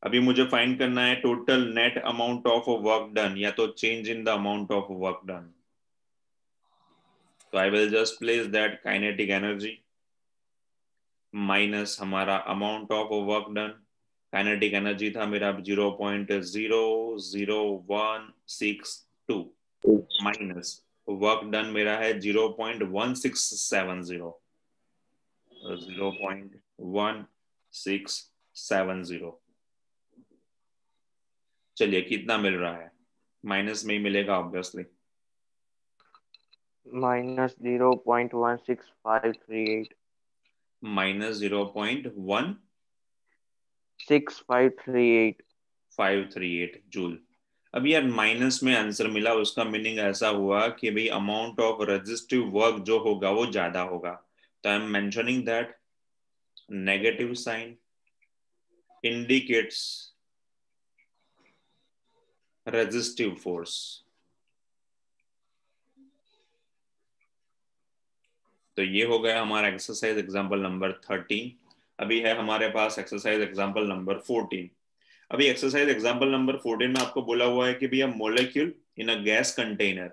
अभी मुझे फाइंड करना है total net amount of work done या तो change in the amount of work done. तो I will just place that kinetic energy minus हमारा amount of work done. Kinetic energy था मेरा 0.00162 माइनस वर्क डन मेरा है 0.1670, 0.1670। चलिए कितना मिल रहा है? माइनस में ही मिलेगा ऑब्वियसली। Minus 0.16538 minus 6538 0.1538 joule. अब यार माइनस में आंसर मिला, उसका मीनिंग ऐसा हुआ कि भाई अमाउंट ऑफ रेजिस्टिव वर्क जो होगा वो ज्यादा होगा। तो I am mentioning that negative sign indicates resistive force. तो ये हो गया हमारा एक्सरसाइज एग्जांपल नंबर 13। अभी है हमारे पास एक्सरसाइज एग्जांपल नंबर 14। अभी एक्सरसाइज एग्जांपल नंबर 14 में आपको बोला हुआ है कि भैया molecule in a gas container,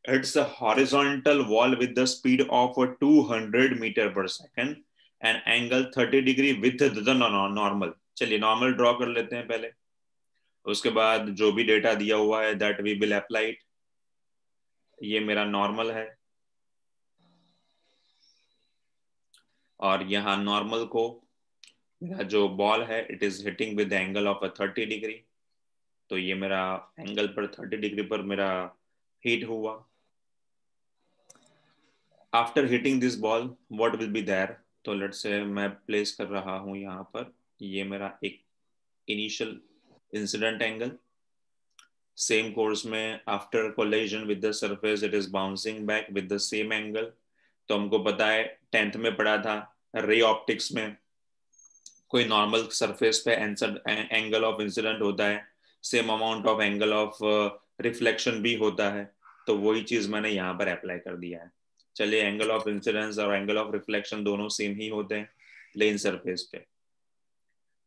it's a horizontal wall with the speed of 200 meter per second and angle 30 degree with the normal। चलिए नॉर्मल ड्रॉ कर लेते हैं पहले, उसके बाद जो भी डेटा दिया हुआ है that we will apply it. ये मेरा नॉर्मल है और यहाँ नॉर्मल को मेरा जो बॉल है it is hitting with angle of 30 degree. तो ये मेरा एंगल पर 30 डिग्री पर मेरा हिट हुआ। After hitting this ball what will be there? तो लेट्स से मैं प्लेस कर रहा हूँ यहाँ पर, ये मेरा एक initial incident angle. Same course में after collision with the surface it is bouncing back with the same angle. तो हमको पता है 10th में पढ़ा था रे ऑप्टिक्स में, कोई नॉर्मल सरफेस पे एंगल ऑफ इंसिडेंट होता है, same amount of angle of reflection भी होता है। तो वही चीज मैंने यहाँ पर अप्लाई कर दिया है। चलिए एंगल ऑफ इंसिडेंस और एंगल ऑफ रिफ्लेक्शन दोनों सेम ही होते हैं प्लेन सरफेस पे,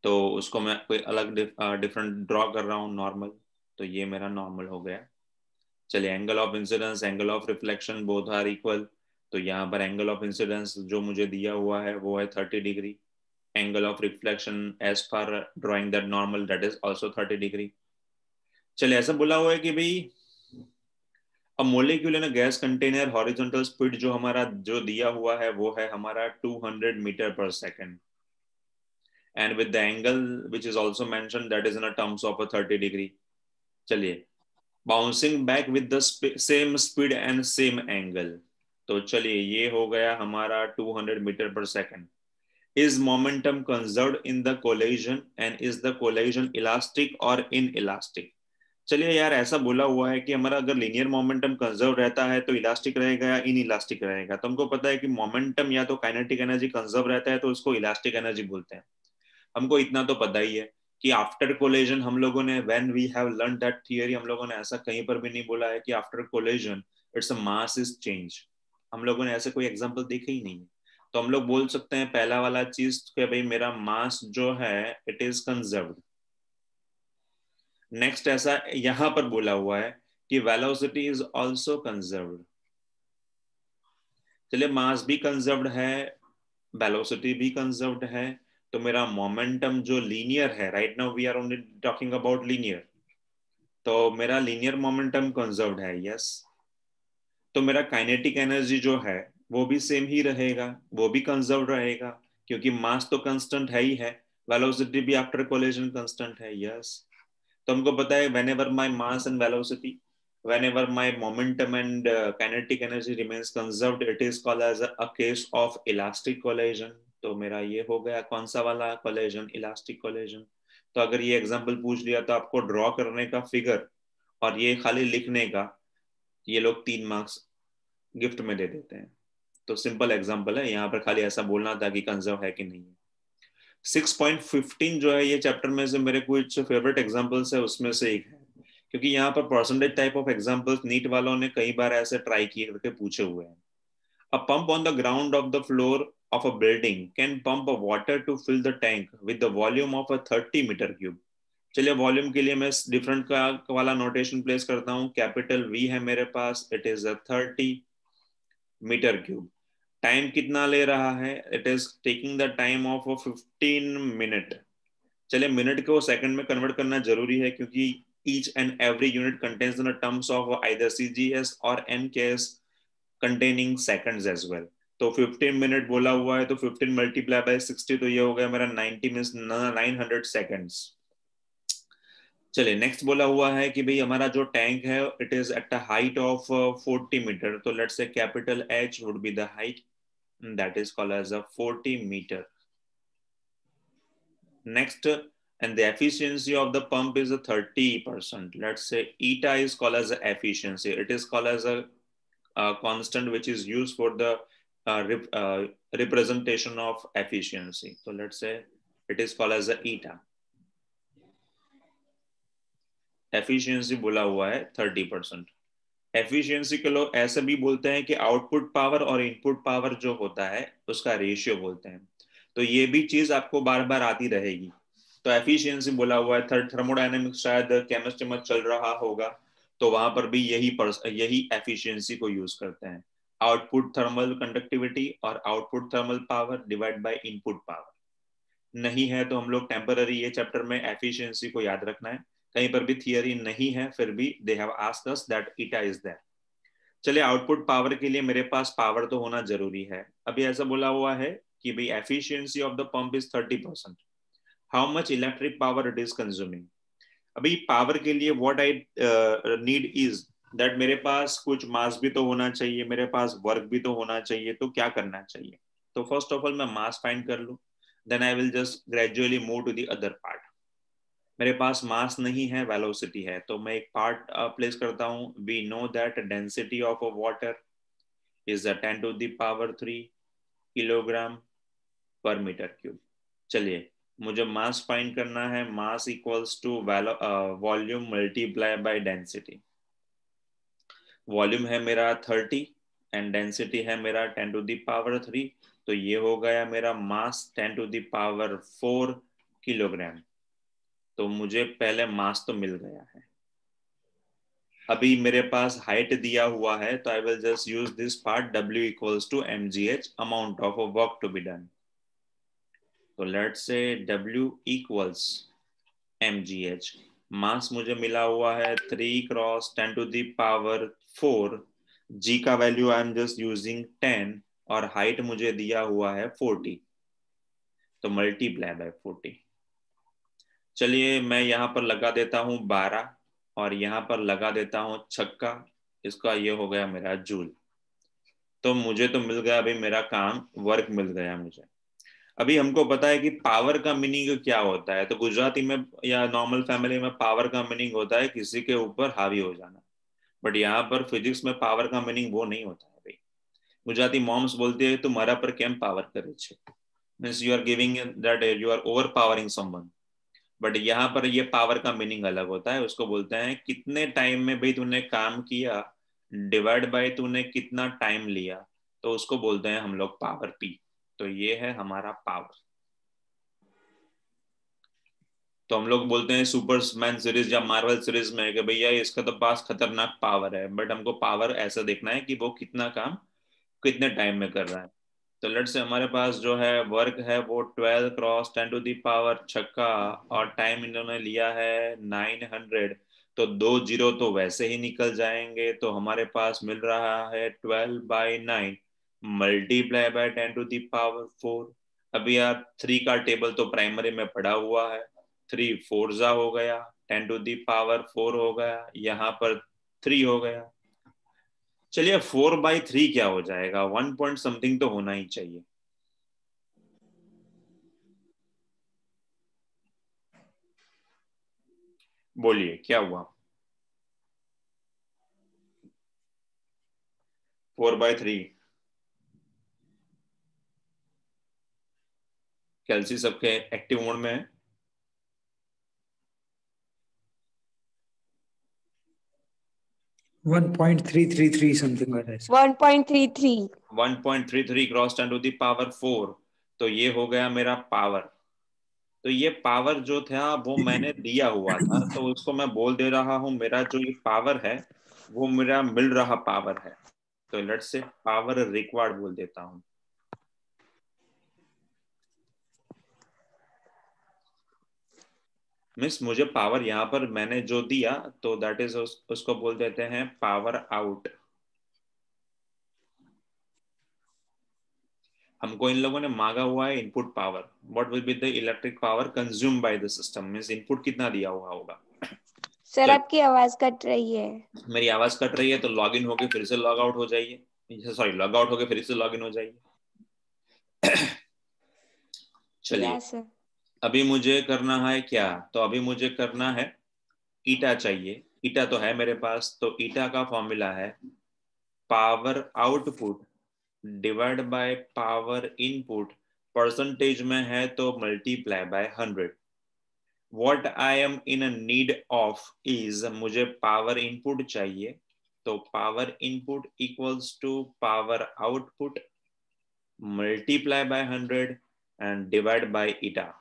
तो उसको मैं कोई अलग डिफरेंट ड्रॉ कर रहा हूँ नॉर्मल। तो ये मेरा नॉर्मल हो गया। चलिए angle of incidence angle of reflection both are equal. तो यहाँ पर एंगल ऑफ इंसिडेंस जो मुझे दिया हुआ है वो है 30 degree. Angle of reflection as पर drawing that normal that is also 30 degree. चलिए ऐसा बोला हुआ है कि भाई अब molecule in a gas container horizontal speed जो हमारा जो दिया हुआ है वो है हमारा 200 मीटर पर second and with the angle which is also mentioned that is in a terms of a 30 degree। चलिए bouncing back with the same speed and same angle। तो चलिए ये हो गया हमारा 200 मीटर पर second. is momentum conserved in the collision and is the collision elastic or inelastic? चलिए यार ऐसा बोला हुआ है कि हमारा अगर लीनियर मोमेंटम कंजर्व रहता है तो इलास्टिक रहेगा या इन इलास्टिक रहेगा। तो हमको पता है कि मोमेंटम या तो काइनेटिक एनर्जी कंजर्व रहता है तो उसको इलास्टिक एनर्जी बोलते हैं। हमको इतना तो पता ही है कि आफ्टर कोलिजन हम लोगों ने when we have learn that theory हम लोगों ने ऐसा कहीं पर भी नहीं बोला है कि after collision it's a mass is change. हम लोगों ने ऐसे कोई एग्जांपल देखे ही नहीं है। तो हम लोग बोल सकते हैं पहला वाला चीज कि भाई मेरा मास जो है इट इज कंजर्व्ड। नेक्स्ट ऐसा यहां पर बोला हुआ है कि वेलोसिटी इज आल्सो कंजर्व्ड। चलिए मास भी कंजर्व्ड है, वेलोसिटी भी कंजर्व्ड है, तो मेरा मोमेंटम जो लीनियर है, right now we are only talking about linear, तो मेरा लीनियर मोमेंटम कंजर्व्ड है। यस तो मेरा काइनेटिक एनर्जी जो है वो भी सेम ही रहेगा, वो भी कंजर्व्ड रहेगा क्योंकि मास तो कांस्टेंट है ही है, वेलोसिटी भी आफ्टर कोलिजन कांस्टेंट है। यस तो हमको पता है whenever my mass and velocity, whenever my momentum and kinetic energy remains conserved, it is called as a case of elastic collision। तो मेरा ये हो गया कौन सा वाला collision, elastic collision। तो अगर ये एग्जांपल पूछ लिया तो आपको ड्रॉ करने का फिगर और ये खाली लिखने का ये लोग 3 मार्क्स गिफ्ट में दे देते हैं। तो सिंपल एग्जांपल है, यहाँ पर खाली ऐसा बोलना था कि कंजर्व है कि नहीं है। 6.15 जो है ये चैप्टर में से मेरे कुछ फेवरेट एग्जांपल्स है उसमें से एक है, क्योंकि यहाँ पर percentage type of examples NEET वालों ने कई बार ऐसे ट्राई किए करके पूछे हुए हैं। A pump on the ground of the floor of a building can pump water to fill the tank with the volume of 30 metre cube. चलिए वॉल्यूम के लिए मैं डिफरेंट का वाला नोटेशन प्लेस करता हूँ। कैपिटल वी है मेरे पास, it is 30 metre cube. Time कितना ले रहा है? It is taking the time of 15 minute. चलिए मिनट को सेकंड में कन्वर्ट करना जरूरी है क्योंकि each and every unit contains the terms of either CGS or MKS containing seconds as well. तो 15 मिनट बोला हुआ है तो 15 मल्टीप्लाई बाय 60 तो ये हो गया मेरा 90 मींस 900 सेकंड्स। चलिए नेक्स्ट बोला हुआ है कि भाई हमारा जो टैंक है it is at a height of 40 metre, तो let's say capital H would be the height, that is called as a 40 metre. Next, and the efficiency of the pump is a 30%. Let's say eta is called as a efficiency. It is called as a constant which is used for the representation of efficiency. So let's say it is called as a eta. Efficiency बोला हुआ है 30%. Efficiency को लोग ऐसे भी बोलते हैं कि आउटपुट पावर और इनपुट पावर जो होता है उसका रेशियो बोलते हैं। तो ये भी चीज आपको बार बार आती रहेगी। तो एफिशिएंसी बोला हुआ है, थर्मोडायनेमिक्स शायद केमिस्ट्री में चल रहा होगा तो वहां पर भी यही एफिशिएंसी को यूज करते हैं। आउटपुट थर्मल कंडक्टिविटी और output thermal power divide by input power. नहीं है तो हम लोग टेम्पररी ये चैप्टर में एफिशिएंसी को याद रखना है, कहीं पर भी थियरी नहीं है फिर भी they have asked us that eta is there. चलिए आउटपुट पावर के लिए मेरे पास पावर तो होना जरूरी है। अभी ऐसा बोला हुआ है कि भाई efficiency of the pump is 30%। How much electric power it is consuming. अभी पावर के लिए what I need is that मेरे पास कुछ मास भी तो होना चाहिए, मेरे पास वर्क भी तो होना चाहिए। तो क्या करना चाहिए, तो फर्स्ट ऑफ ऑल मैं मास फाइंड कर लूं, then I will just gradually move to the other part. मेरे पास मास नहीं है, वेलोसिटी है, तो मैं एक पार्ट प्लेस करता हूं। We know that density of a water is 10 to the power 3 kilogram per metre cube. चलिए मुझे मास फाइंड करना है, mass equals to volume multiply by density. Volume है मेरा 30 एंड डेंसिटी है मेरा 10 to the power 3, तो ये हो गया मेरा मास 10 to the power 4 किलोग्राम। तो मुझे पहले मास तो मिल गया है। अभी मेरे पास हाइट दिया हुआ है तो I will just use this part, W equals to mgh, amount of work to be done. तो let's say W equals mgh। Mass मुझे मिला हुआ है 3 cross 10 to the power 4, g का value I am just using 10 और height मुझे दिया हुआ है 40, तो मल्टीप्लाई बाय 40। चलिए मैं यहाँ पर लगा देता हूँ 12 और यहाँ पर लगा देता हूँ छक्का, इसका ये हो गया मेरा जूल। तो मुझे तो मिल गया अभी मेरा काम, वर्क मिल गया मुझे। अभी हमको पता है कि पावर का मीनिंग क्या होता है, तो गुजराती में या नॉर्मल फैमिली में पावर का मीनिंग होता है किसी के ऊपर हावी हो जाना। बट यहाँ पर फिजिक्स में पावर का मीनिंग वो नहीं होता है भाई। गुजराती मॉम्स बोलती है तुम्हारा पर केम पावर करे छे, means you are giving that you are overpowering someone. But यहाँ पर ये पावर का मीनिंग अलग होता है, उसको बोलते हैं कितने टाइम में भाई तूने काम किया डिवाइड बाय तूने कितना टाइम लिया, तो उसको बोलते हैं हम लोग पावर पी। तो ये है हमारा पावर। तो हम लोग बोलते हैं सुपरमैन सीरीज या मार्वल सीरीज में कि भैया इसका तो पास खतरनाक पावर है, बट हमको पावर ऐसा देखना है कि वो कितना काम कितने टाइम में कर रहा है। तो लेट्स से हमारे पास जो है वर्क है वो 12 क्रॉस 10 to the power छक्का और टाइम इन्होंने लिया है 900, तो 2 जीरो तो वैसे ही निकल जाएंगे। तो हमारे पास मिल रहा है 12/9 multiply by 10 to the power 4। अभी यार 3 का टेबल तो प्राइमरी में पड़ा हुआ है, 3 4 हो गया, 10 to the power 4 हो गया, यहाँ पर 3 हो गया। चलिए 4/3 क्या हो जाएगा, 1 पॉइंट समथिंग तो होना ही चाहिए। बोलिए क्या हुआ, 4/3। कैल्सी सबके एक्टिव मोड में है। वन 1.333 समथिंग है। 1.33 1.33 क्रॉस 10 to the power 4, तो ये हो गया मेरा पावर। तो ये पावर जो था वो मैंने दिया हुआ था, तो उसको मैं बोल दे रहा हूँ मेरा जो ये पावर है वो मेरा मिल रहा पावर है। तो लेट्स से पावर रिक्वायर्ड बोल देता हूँ। मिस मुझे पावर यहाँ पर मैंने जो दिया तो दैट इज उसको बोल देते हैं पावर आउट। हमको इन लोगों ने मांगा हुआ है input power, what will be the electric power consume by the system, means input कितना दिया हुआ होगा। सर चल आपकी आवाज कट रही है। मेरी आवाज कट रही है तो लॉग इन होके फिर से लॉग आउट हो जाइए, सॉरी लॉग आउट होके फिर से लॉग इन हो जाइए। चलिए यस सर। अभी मुझे करना है क्या, तो अभी मुझे करना है ईटा चाहिए। ईटा तो है मेरे पास, तो ईटा का फॉर्मूला है power output divide by power input, percentage में है तो multiply by 100। What I am in need of is, मुझे पावर इनपुट चाहिए, तो power input equals to power output multiply by 100 and divide by eta.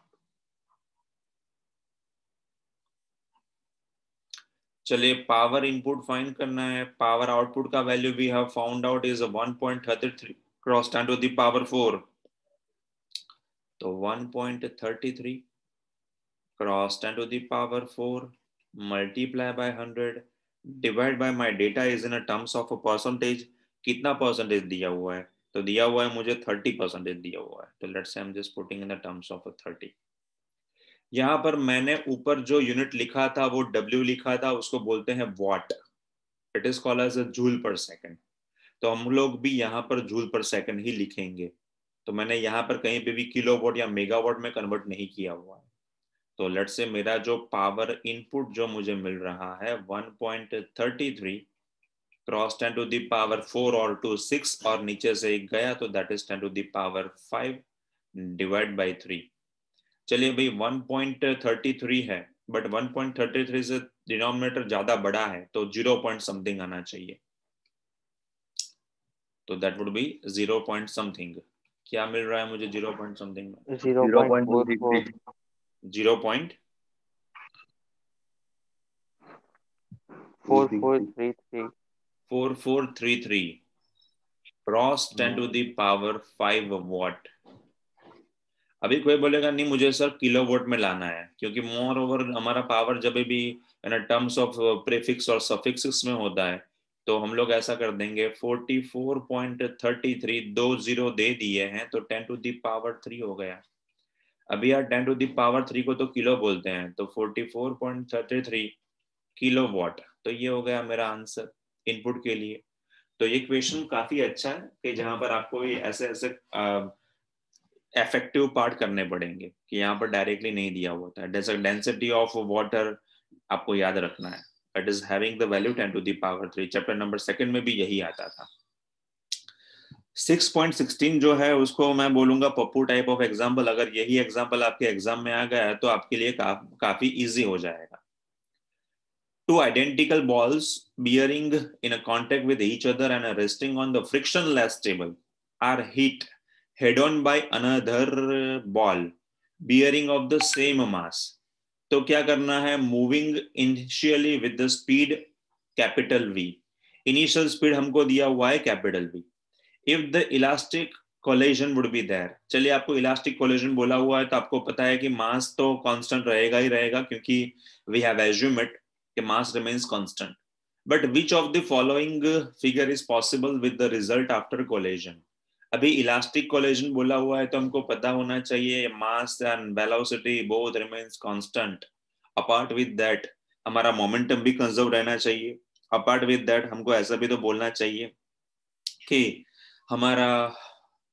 चलिए power input find करना है। Power output का value we have found out is 1.33 cross 10 to the power 4, तो 1.33 cross 10 to the power 4 multiply by 100 divide by my data is in a terms of a percentage। कितना percentage दिया हुआ है, तो दिया हुआ है मुझे 30% दिया हुआ है, तो let's say I am just putting in the terms of 30। यहाँ पर मैंने ऊपर जो यूनिट लिखा था वो W लिखा था, उसको बोलते हैं watt, it is called as a joule per second, तो हम लोग भी यहाँ पर जूल पर सेकंड ही लिखेंगे। तो मैंने यहाँ पर कहीं पे भी किलोवाट या मेगावाट में कन्वर्ट नहीं किया हुआ है। तो लेट्स से मेरा जो पावर इनपुट जो मुझे मिल रहा है 1.33 क्रॉस 10 टू द पावर 4 और 2 6 और नीचे से एक गया तो that is 10 to the power 5 divide by 3। चलिए भाई 1.33 है, बट 1.33 से डिनोमिनेटर ज्यादा बड़ा है तो 0 पॉइंट समथिंग आना चाहिए, तो that would be 0 point something. क्या मिल रहा है मुझे 0 पॉइंट समथिंग में? 0.44 0 point 4433 4433 cross 10 to the power 5 watt. अभी कोई बोलेगा नहीं मुझे सर किलोवाट में लाना है, क्योंकि मोर ओवर हमारा पावर जब भी टर्म्स ऑफ प्रीफिक्स और सफिक्स में होता है तो हम लोग ऐसा कर देंगे 44.33 दो जीरो दे दिए हैं तो 10 टू द पावर 3 हो गया। अभी यार 10 टू द पावर 3 को तो किलो बोलते हैं, तो 44.33 किलोवाट, तो ये हो गया मेरा आंसर इनपुट के लिए। तो ये क्वेश्चन काफी अच्छा है कि जहां पर आपको ये ऐसे ऐसे इफेक्टिव पार्ट करने पड़ेंगे कि यहाँ पर डायरेक्टली नहीं दिया होता है। जैसे डेंसिटी ऑफ वाटर आपको याद रखना है, it is having the value 10 to the power 3, chapter number 2 में भी यही आता था। 6.16 जो है उसको मैं बोलूंगा पप्पू टाइप ऑफ एग्जाम्पल, अगर यही एग्जाम्पल आपके एग्जाम में आ गया है तो आपके लिए काफी इजी हो जाएगा। Two identical balls bearing in a contact with each other and are resting on the frictionless table are hit head-on by another ball bearing of the same mass। तो क्या करना है, moving initially with the speed capital V, initial speed हमको दिया हुआ है capital V। If the elastic collision would be there, चलिए आपको इलास्टिक कोलिजन बोला हुआ है तो आपको पता है कि मास तो कांस्टेंट रहेगा ही रहेगा, क्योंकि वी हैव एज्यूम्ड इट कि mass remains constant. But which of the following figure is possible with the result after collision. अभी इलास्टिक कोलिजन बोला हुआ है तो हमको पता होना चाहिए mass and velocity both remains constant. Apart with that हमारा मोमेंटम भी कंजर्व रहना चाहिए। अपार्ट विद दैट हमको ऐसा भी तो बोलना चाहिए कि हमारा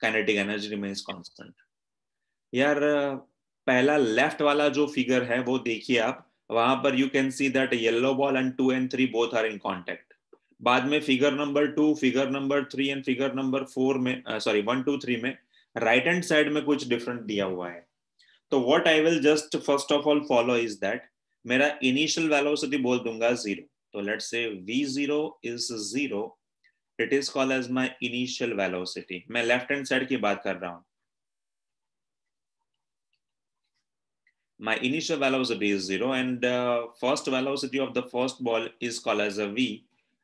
काइनेटिक एनर्जी रिमेन्स कांस्टेंट। यार पहला लेफ्ट वाला जो फिगर है वो देखिए आप, वहां पर you can see that yellow ball and 2 and 3 both are in contact. बाद में figure number 2, figure number 3 and figure number 4 में सॉरी 1 2 3 में राइट हैंड साइड में कुछ डिफरेंट दिया हुआ है। तो what I will just first of all follow is that मेरा इनिशियल वेलोसिटी बोल दूंगा 0, तो let's say v0 is 0, it is called as my initial velocity. मैं लेफ्ट हैंड साइड की बात कर रहा हूं। My initial velocity is 0 and first velocity of the first ball is called as a v.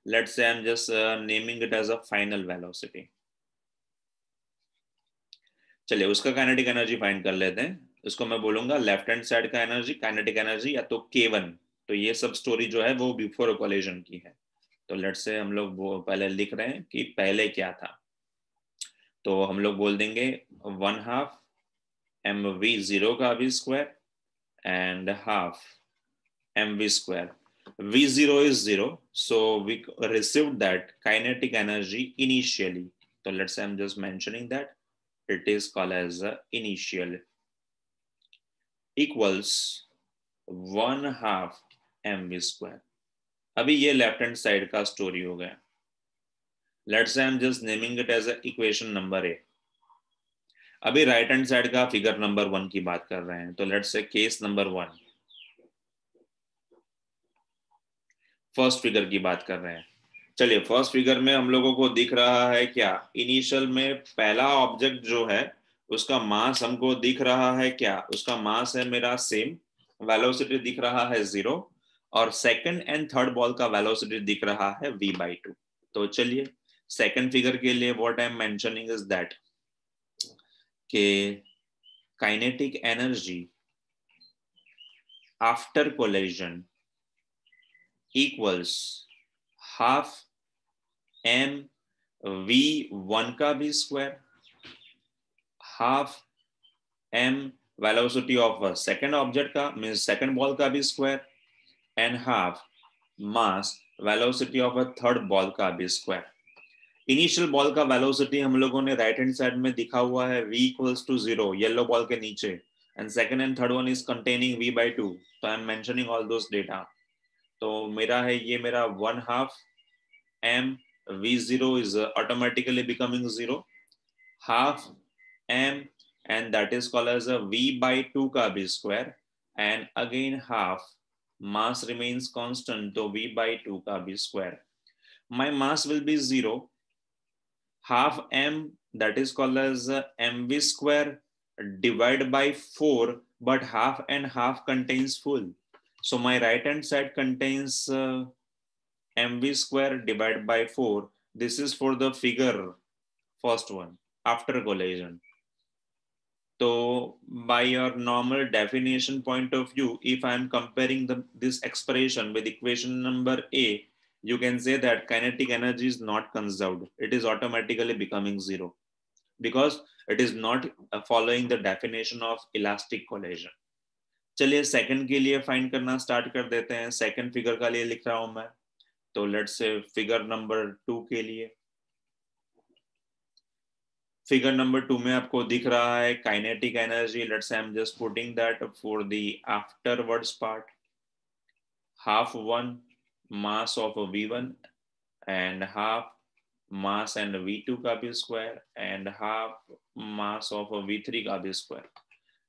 Let's say I'm just naming it as a final velocity. चलिए उसका kinetic energy find कर लेते हैं। इसको मैं बोलूंगा लेफ्ट हैंड साइड का energy, kinetic energy, या तो K1। तो ये सब स्टोरी जो है वो बिफोर कोलिजन की है। तो लेट्स से हम लोग वो पहले लिख रहे हैं कि पहले क्या था। तो हम लोग बोल देंगे 1/2 mv0 का v square and half mv square. v0 is 0, so we received that kinetic energy initially. So let's say I'm just mentioning that it is called as initial equals 1/2 mv square. अभी ये left hand side का story हो गया। Let's say I am just naming it as equation number A. अभी right hand side का figure number 1 की बात कर रहे हैं। तो लेट्स से केस नंबर 1, फर्स्ट फिगर की बात कर रहे हैं। चलिए फर्स्ट फिगर में हम लोगों को दिख रहा है क्या, इनिशियल में पहला ऑब्जेक्ट जो है उसका मास हमको दिख रहा है क्या, उसका मास है मेरा सेम, वेलोसिटी दिख रहा है 0, और सेकंड एंड थर्ड बॉल का वेलोसिटी दिख रहा है v/2। तो चलिए सेकंड फिगर के लिए what I am mentioning is that के kinetic energy after collision equals half m v1 का v square, half m velocity of second object का मींस सेकंड बॉल का v square, and half mass velocity of third ball का v square. Initial ball का velocity हम लोगों ने right hand side में दिखा हुआ है v equals to 0, yellow ball के नीचे, and second and third one is containing v/2। तो I am mentioning all those data. तो मेरा है ये मेरा 1/2 m v0 is automatically becoming 0, half m and that is called as a v/2 का v square, and again half mass remains constant, so v/2 का v square. My mass will be 0, half m that is called as mv square divided by 4, but half and half contains full. So my right hand side contains mv square divided by 4. This is for the figure first one after collision. So by your normal definition point of view, if I am comparing this expression with equation number A, you can say that kinetic energy is not conserved. It is automatically becoming 0 because it is not following the definition of elastic collision. चलिए second के लिए find करना start कर देते हैं। Second figure का लिए लिख रहा हूं मैं। तो लेट्स से फिगर नंबर 2 के लिए, फिगर नंबर 2 में आपको दिख रहा है kinetic energy. Let's say I am just putting that for the afterwards part, half 1 mass of v1 and half mass and v2 का भी square and half mass of v3 का भी स्क्वायर।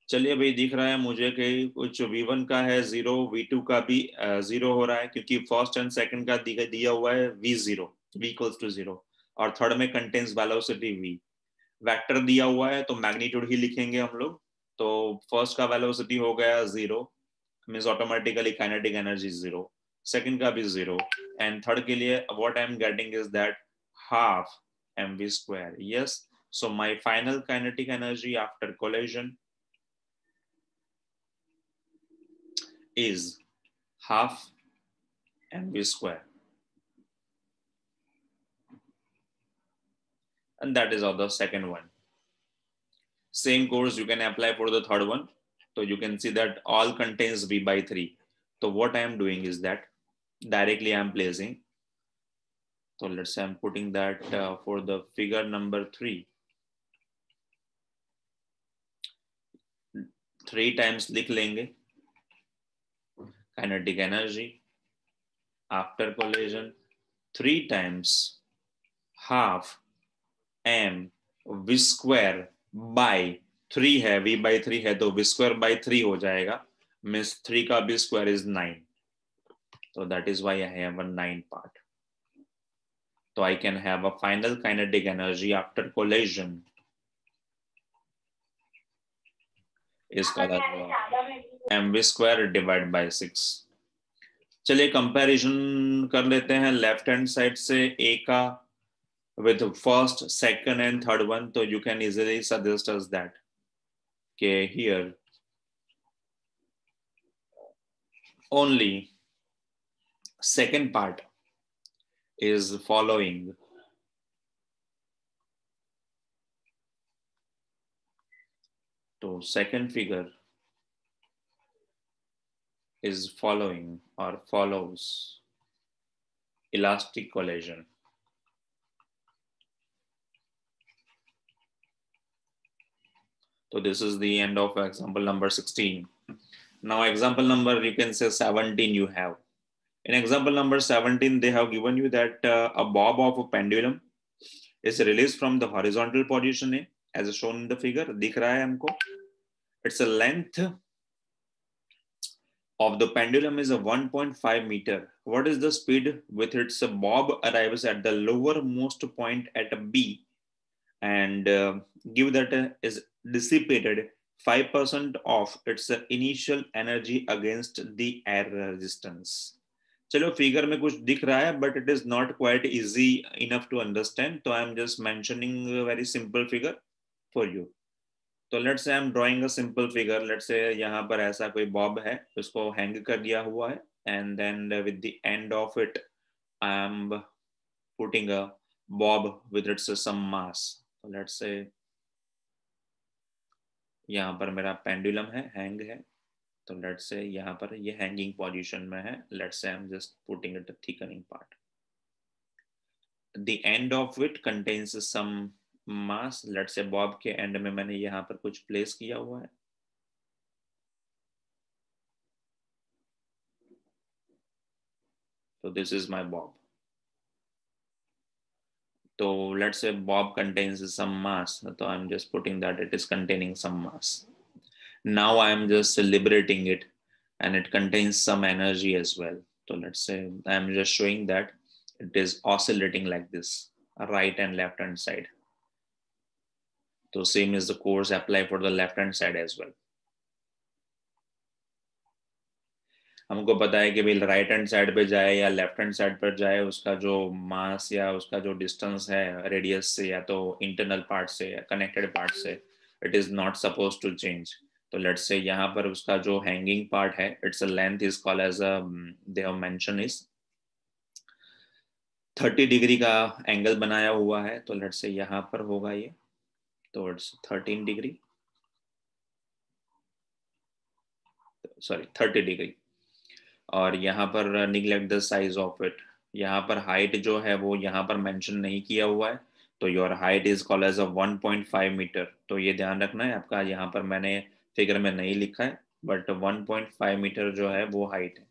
चलिए भाई दिख रहा है मुझे कि कुछ v1 का है 0, v2 का भी 0 हो रहा है क्योंकि फर्स्ट एंड सेकंड का दिया हुआ है v0, v equals to 0, और थर्ड में कंटेन्स वेलोसिटी v। वेक्टर दिया हुआ है तो मैग्नीट्यूड ही लिखेंगे हम लोग। तो फर्स्ट का वेलोसिटी हो गया 0, means automatically kinetic energy 0, second का भी 0, एंड थर्ड के लिए what I am getting is that half mv square. Yes, so my final kinetic energy after collision is half mv square, and that is all the second one. Same course you can apply for the third one. So you can see that all contains v/3. So what I am doing is that directly I am placing. So let's say I'm putting that for the figure number 3. 3 times लिख लेंगे kinetic energy after collision, 3 times half m v square by 3 है, v/3 है तो v square by 3 हो जाएगा, means 3 का v square is 9. So that is why I have a 9 part. So I can have a final kinetic energy after collision is called as mv square divided by 6. चलिए comparison कर लेते हैं left hand side से A का with first, second and third one. So you can easily suggest us that okay, here only second part is following. So second figure is following or follows elastic collision. So this is the end of example number 16. Now example number, you can say 17 you have. In example number 17, they have given you that a bob of a pendulum is released from the horizontal position A, as shown in the figure. दिख रहा है हमको. It's a length of the pendulum is a 1.5 meter. What is the speed with its bob arrives at the lowermost point at a B, and give that is dissipated 5% of its initial energy against the air resistance. चलो figure में कुछ दिख रहा है, but it is not quite easy enough to understand. So I am just mentioning a very simple figure for you. तो let's say I am drawing a simple figure. Let's say यहाँ पर ऐसा कोई बॉब है, उसको hang कर दिया हुआ है, and then with the end of it, I am putting a bob with its some mass. So let's say यहाँ पर मेरा पेंडुलम है, हैंग है. तो लेट्स से यहाँ पर ये हैंगिंग पोजीशन में है. Let's say I am just putting it a thickening part. The end of it contains some mass. Let's say bob के एंड में मैंने यहाँ पर कुछ प्लेस किया हुआ है. तो दिस इज माय बॉब. तो let's say bob contains some mass. तो I am just putting that it is containing some mass. Now I am just liberating it, and it contains some energy as well. So let's say I am just showing that it is oscillating like this, right and left hand side. So same is the course apply for the left hand side as well. हमको पता है कि भाई right hand side पे जाए या left hand side पर जाए, उसका जो मास या उसका जो डिस्टेंस है रेडियस से या तो इंटरनल पार्ट से या कनेक्टेड पार्ट से, it is not suppose to change. तो लेट्स से यहाँ पर उसका जो हैंगिंग पार्ट है, it's a length is called as a, they have mention is 30 degree का एंगल बनाया हुआ है. तो लेट्स से यहाँ पर होगा ये, तो इट्स 13 डिग्री, सॉरी 30 डिग्री. और यहाँ पर neglect the size of it. यहाँ पर हाइट जो है वो यहाँ पर मेंशन नहीं किया हुआ है. तो your height is called as a 1.5 meter. तो ये ध्यान रखना है आपका, यहाँ पर मैंने फिगर में नहीं लिखा है, बट 1.5 मीटर जो है वो हाइट है.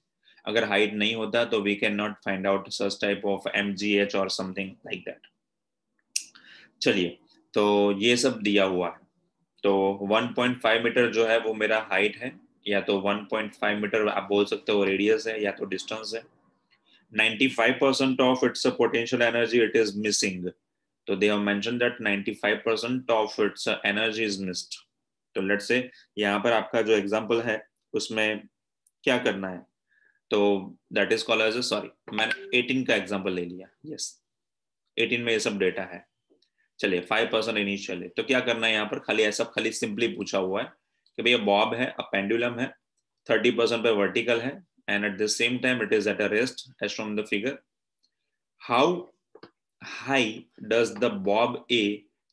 अगर हाइट नहीं होता तो we can not find out such type of MGH और समथिंग लाइक दैट. चलिए, तो ये सब दिया हुआ है. तो 1.5 मीटर जो है वो मेरा हाइट है, या तो 1.5 मीटर आप बोल सकते हो रेडियस है या तो डिस्टेंस है. 95% of its potential energy it is missing. तो they have mention that 95% of its energy is missed. तो लेट्स से यहाँ पर आपका जो एग्जांपल है उसमें क्या करना है, तो that is called as, sorry मैंने 18 का एग्जांपल ले लिया. यस, 18 में ये सब डेटा है. चलिए 5% इनिशियल है. तो क्या करना है यहाँ पर, खाली ऐसा खाली सिंपली पूछा हुआ है कि भैया बॉब है, अ पेंडुलम है, 30% पे वर्टिकल है, and at the same time it is at a rest as from the figure. How high does the bob A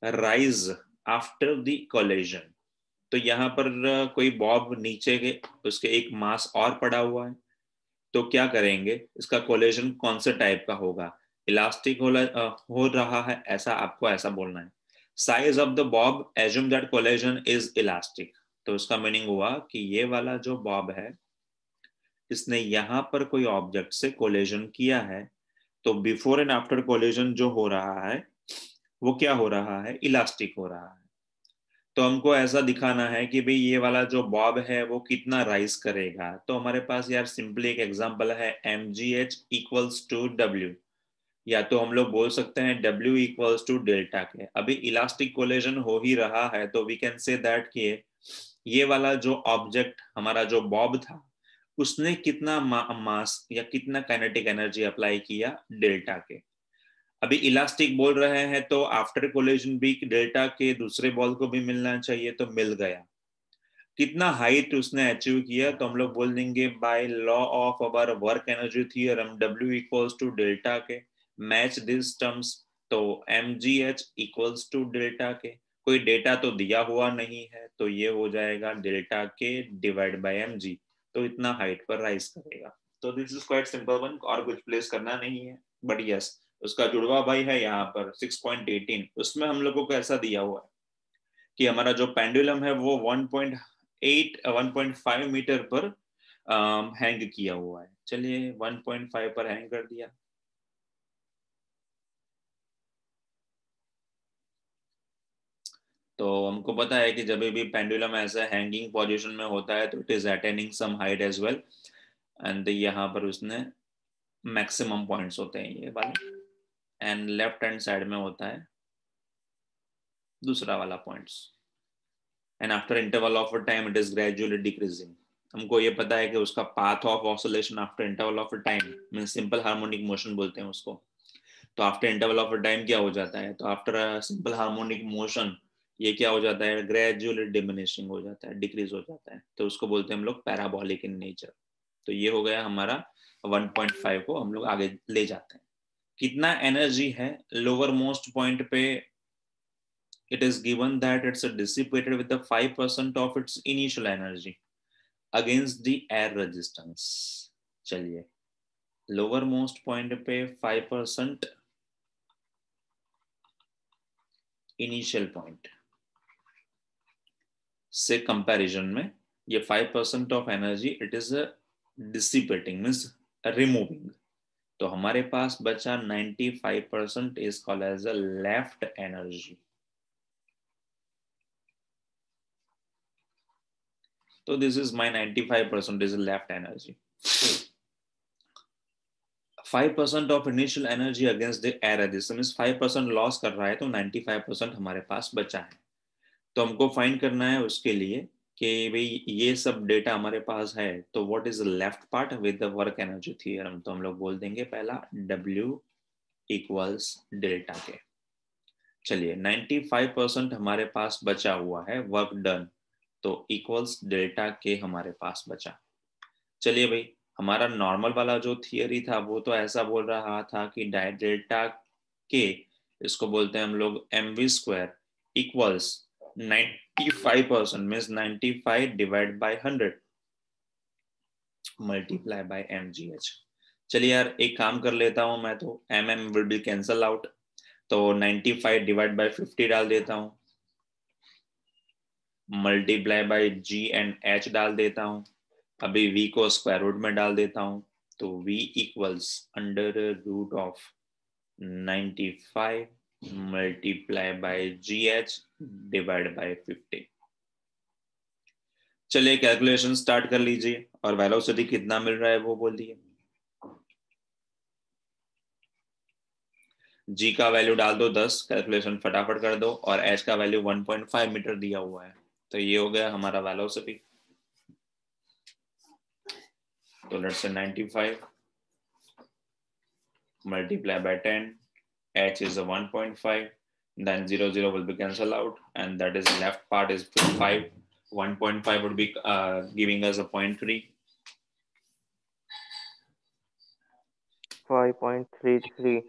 rise after the collision. तो यहाँ पर कोई बॉब नीचे के उसके एक मास और पड़ा हुआ है. तो क्या करेंगे, इसका कोलिजन कौन से टाइप का होगा, इलास्टिक हो रहा है, ऐसा आपको ऐसा बोलना है. Size of the Bob assume that collision is elastic. तो उसका मीनिंग हुआ कि ये वाला जो बॉब है, इसने यहाँ पर कोई ऑब्जेक्ट से कोलिजन किया है, तो बिफोर एंड आफ्टर कोलिजन जो हो रहा है वो क्या हो रहा है, इलास्टिक हो रहा है. तो हमको ऐसा दिखाना है कि भाई ये वाला जो बॉब है वो कितना राइज करेगा. तो हमारे पास यार सिंपली एक एग्जांपल है MGH इक्वल्स टू W, या तो हम लोग बोल सकते हैं W इक्वल्स टू डेल्टा के. अभी इलास्टिक कोलिजन हो ही रहा है, तो वी कैन से दैट कि ये वाला जो ऑब्जेक्ट हमारा जो बॉब था, उसने कितना मास या कितना काइनेटिक एनर्जी अप्लाई किया, डेल्टा के. अभी इलास्टिक बोल रहे हैं तो आफ्टर कोलिजन भी डेल्टा के दूसरे बॉल को भी मिलना चाहिए, तो मिल गया. कितना हाइट उसने अचीव किया, तो हम लोग बोल देंगे by law of our work energy theorem W equals to delta K, match this terms, तो mgh equals to delta K, कोई डेटा तो दिया हुआ नहीं है, तो ये हो जाएगा डेल्टा के डिवाइड बाय mg, तो इतना हाइट पर राइज करेगा। तो this is quite simple one, और कुछ प्लेस करना नहीं है, बट यस उसका जुड़वा भाई है यहाँ पर 6.18, उसमें हम लोगों को ऐसा दिया हुआ है कि हमारा जो पेंडुलम है वो 1.5 मीटर पर हैंग किया हुआ है। चलिए 1.5 पर हैंग कर दिया। तो हमको पता है कि जब भी पेंडुलम ऐसा हैंगिंग पोजीशन में होता है तो it is attaining some height as well, and यहाँ पर उसने मैक्सिमम पॉइंट्स होते हैं ये वाले, एंड लेफ्ट हैंड साइड में होता है दूसरा वाला points, and after interval of a time it is gradually decreasing. हमको ये पता है कि उसका path of oscillation after interval of a time mean simple harmonic motion बोलते हैं उसको। तो after interval of a time क्या हो जाता है, तो after a simple harmonic motion ये क्या हो जाता है, ग्रेजुअली डिमिनिशिंग हो जाता है, डिक्रीज हो जाता है, तो उसको बोलते हैं हम लोग पैराबोलिक इन नेचर। तो ये हो गया हमारा 1.5 को हम लोग आगे ले जाते हैं। कितना एनर्जी है लोअर मोस्ट पॉइंट पे, it is given that it's dissipated with the 5% of its initial energy against the air resistance। चलिए लोअर मोस्ट पॉइंट पे 5% इनिशियल पॉइंट से कंपैरिजन में ये 5% of energy it is dissipating means removing, तो हमारे पास बचा 95% is called as a left energy. तो this is my 95% is left energy. 5% of initial energy against the air resistance, 5% loss कर रहा है, तो 95% हमारे पास बचा है। तो हमको फाइंड करना है उसके लिए कि भाई ये सब डेटा हमारे पास है, तो what is the left part with the work energy theorem, तो हम लोग बोल देंगे पहला W इक्वल्स डेल्टा के। चलिए 95% हमारे पास बचा हुआ है वर्क डन, तो इक्वल्स डेल्टा के हमारे पास बचा। चलिए भाई हमारा नॉर्मल वाला जो थियरी था वो तो ऐसा बोल रहा था कि डेल्टा के, इसको बोलते हैं हम लोग mv² equals 95% means 95 divide by 100 multiply by mgh। चलिए यार एक काम कर लेता हूं मैं, तो mm will be cancel out, तो 95 डिवाइड बाय 50 डाल देता हूं, multiply by g and h डाल देता हूं, अभी v को स्क्वायर रूट में डाल देता हूं, तो v equals under root of 95 multiply by gh divide by 50। चलिए कैलकुलेशन स्टार्ट कर लीजिए और वेलोसिटी कितना मिल रहा है वो बोलिए। g का वैल्यू डाल दो 10, कैलकुलेशन फटाफट कर दो, और h का वैल्यू 1.5 मीटर दिया हुआ है, तो ये हो गया हमारा वेलोसिटी। तो लेट्स से 95 multiply by 10, h is a 1.5, then 0 will be cancelled out, and that is left part is 5, 1.5 would be giving us a 0.3, 5.33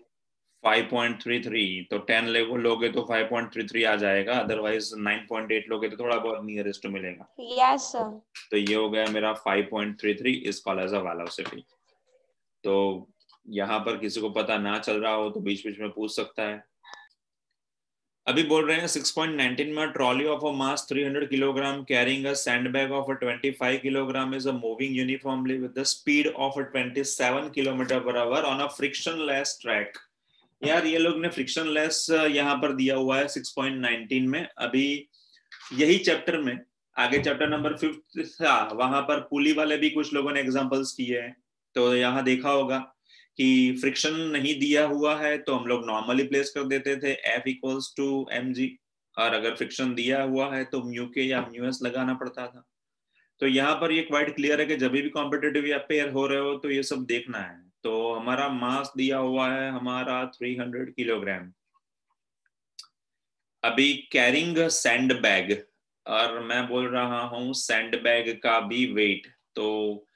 5.33, तो 10 लोगे तो 5.33 आ जाएगा, अदरवाइज 9.8 लोगे तो थोड़ा बहुत नियरेस्ट मिलेगा। Yes sir. तो ये हो गया मेरा 5.33 is called as a velocity. तो यहाँ पर किसी को पता ना चल रहा हो तो बीच बीच में पूछ सकता है। अभी बोल रहे हैं 6.19 में trolley of a mass 300 kilogram carrying a sandbag of a 25 kilogram is a moving uniformly with the speed of a 27 kilometre per hour on a frictionless track. यार ये लोग ने फ्रिक्शनलेस यहाँ पर दिया हुआ है 6.19 में। अभी यही चैप्टर में आगे चैप्टर नंबर 5 था, वहां पर पुली वाले भी कुछ लोगों ने एग्जांपल्स किए हैं, तो यहाँ देखा होगा कि फ्रिक्शन नहीं दिया हुआ है तो हम लोग नॉर्मली प्लेस कर देते थे F इक्वल्स टू mg, और अगर फ्रिक्शन दिया हुआ है तो म्यू के या म्यू एस लगाना पड़ता था। तो यहाँ पर ये क्वाइट क्लियर है कि जब भी कॉम्पिटिटिव या पेयर हो रहे हो तो ये सब देखना है। तो हमारा मास दिया हुआ है हमारा 300 किलोग्राम। अभी कैरिंग सैंड बैग, और मैं बोल रहा हूँ सैंडबैग का भी वेट, तो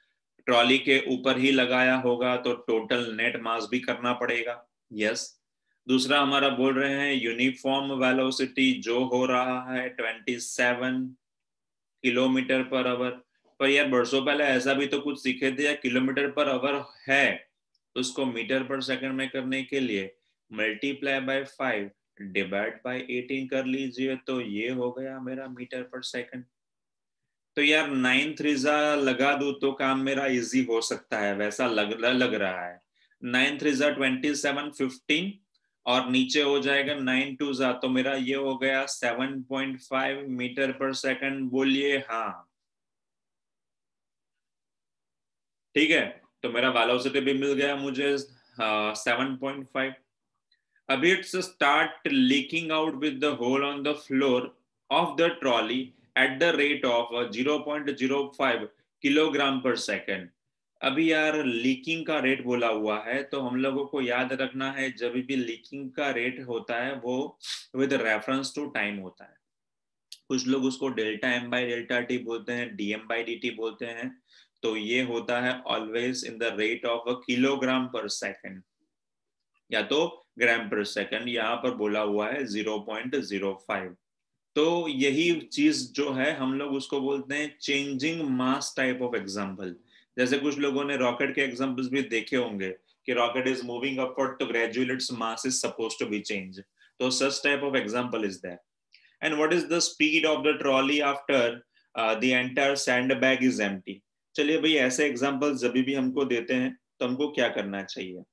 ट्रॉली के ऊपर ही लगाया होगा तो टोटल नेट मास भी करना पड़ेगा। यस। दूसरा हमारा बोल रहे हैं यूनिफॉर्म वेलोसिटी जो हो रहा है 27 किलोमीटर पर आवर। पर यार बरसों पहले ऐसा भी तो कुछ सीखे थे, या किलोमीटर पर आवर है उसको मीटर पर सेकंड में करने के लिए मल्टीप्लाई बाय 5 डिवाइड बाय 18 कर लीजिए, तो ये हो गया मेरा मीटर पर सेकंड। तो यार 9 थ्रीजा लगा दूं तो काम मेरा इजी हो सकता है, वैसा लग रहा है। 9 थ्रीजा 27 15 और नीचे हो जाएगा 9 टूजा, तो मेरा ये हो गया 7.5 मीटर पर सेकंड। बोलिए हाँ। ठीक है, तो मेरा वेलोसिटी भी मिल गया मुझे 7.5। अभी it's start leaking out with the hole on the floor of the trolley at the rate of 0.05 kilogram per second. अभी यार लीकिंग का रेट बोला हुआ है, तो हम लोगों को याद रखना है जब भी लीकिंग का रेट होता है वो विद रेफरेंस टू टाइम होता है। कुछ लोग उसको delta M by delta T बोलते हैं, डीएम बाई डी टी बोलते हैं। तो ये होता है always in the rate of a kilogram per second या तो ग्राम पर सेकेंड, यहाँ पर बोला हुआ है 0.05। तो यही चीज जो है हम लोग उसको बोलते हैं changing mass type of example. जैसे कुछ लोगों ने रॉकेट के एग्जांपल्स भी देखे होंगे कि रॉकेट इज मूविंग अपवर्ड तो gradually its mass is supposed to be change. तो such type of example is that. And what is the speed of the trolley after the entire sandbag is empty. चलिए भाई, ऐसे example जब भी हमको देते हैं तो हमको क्या करना चाहिए।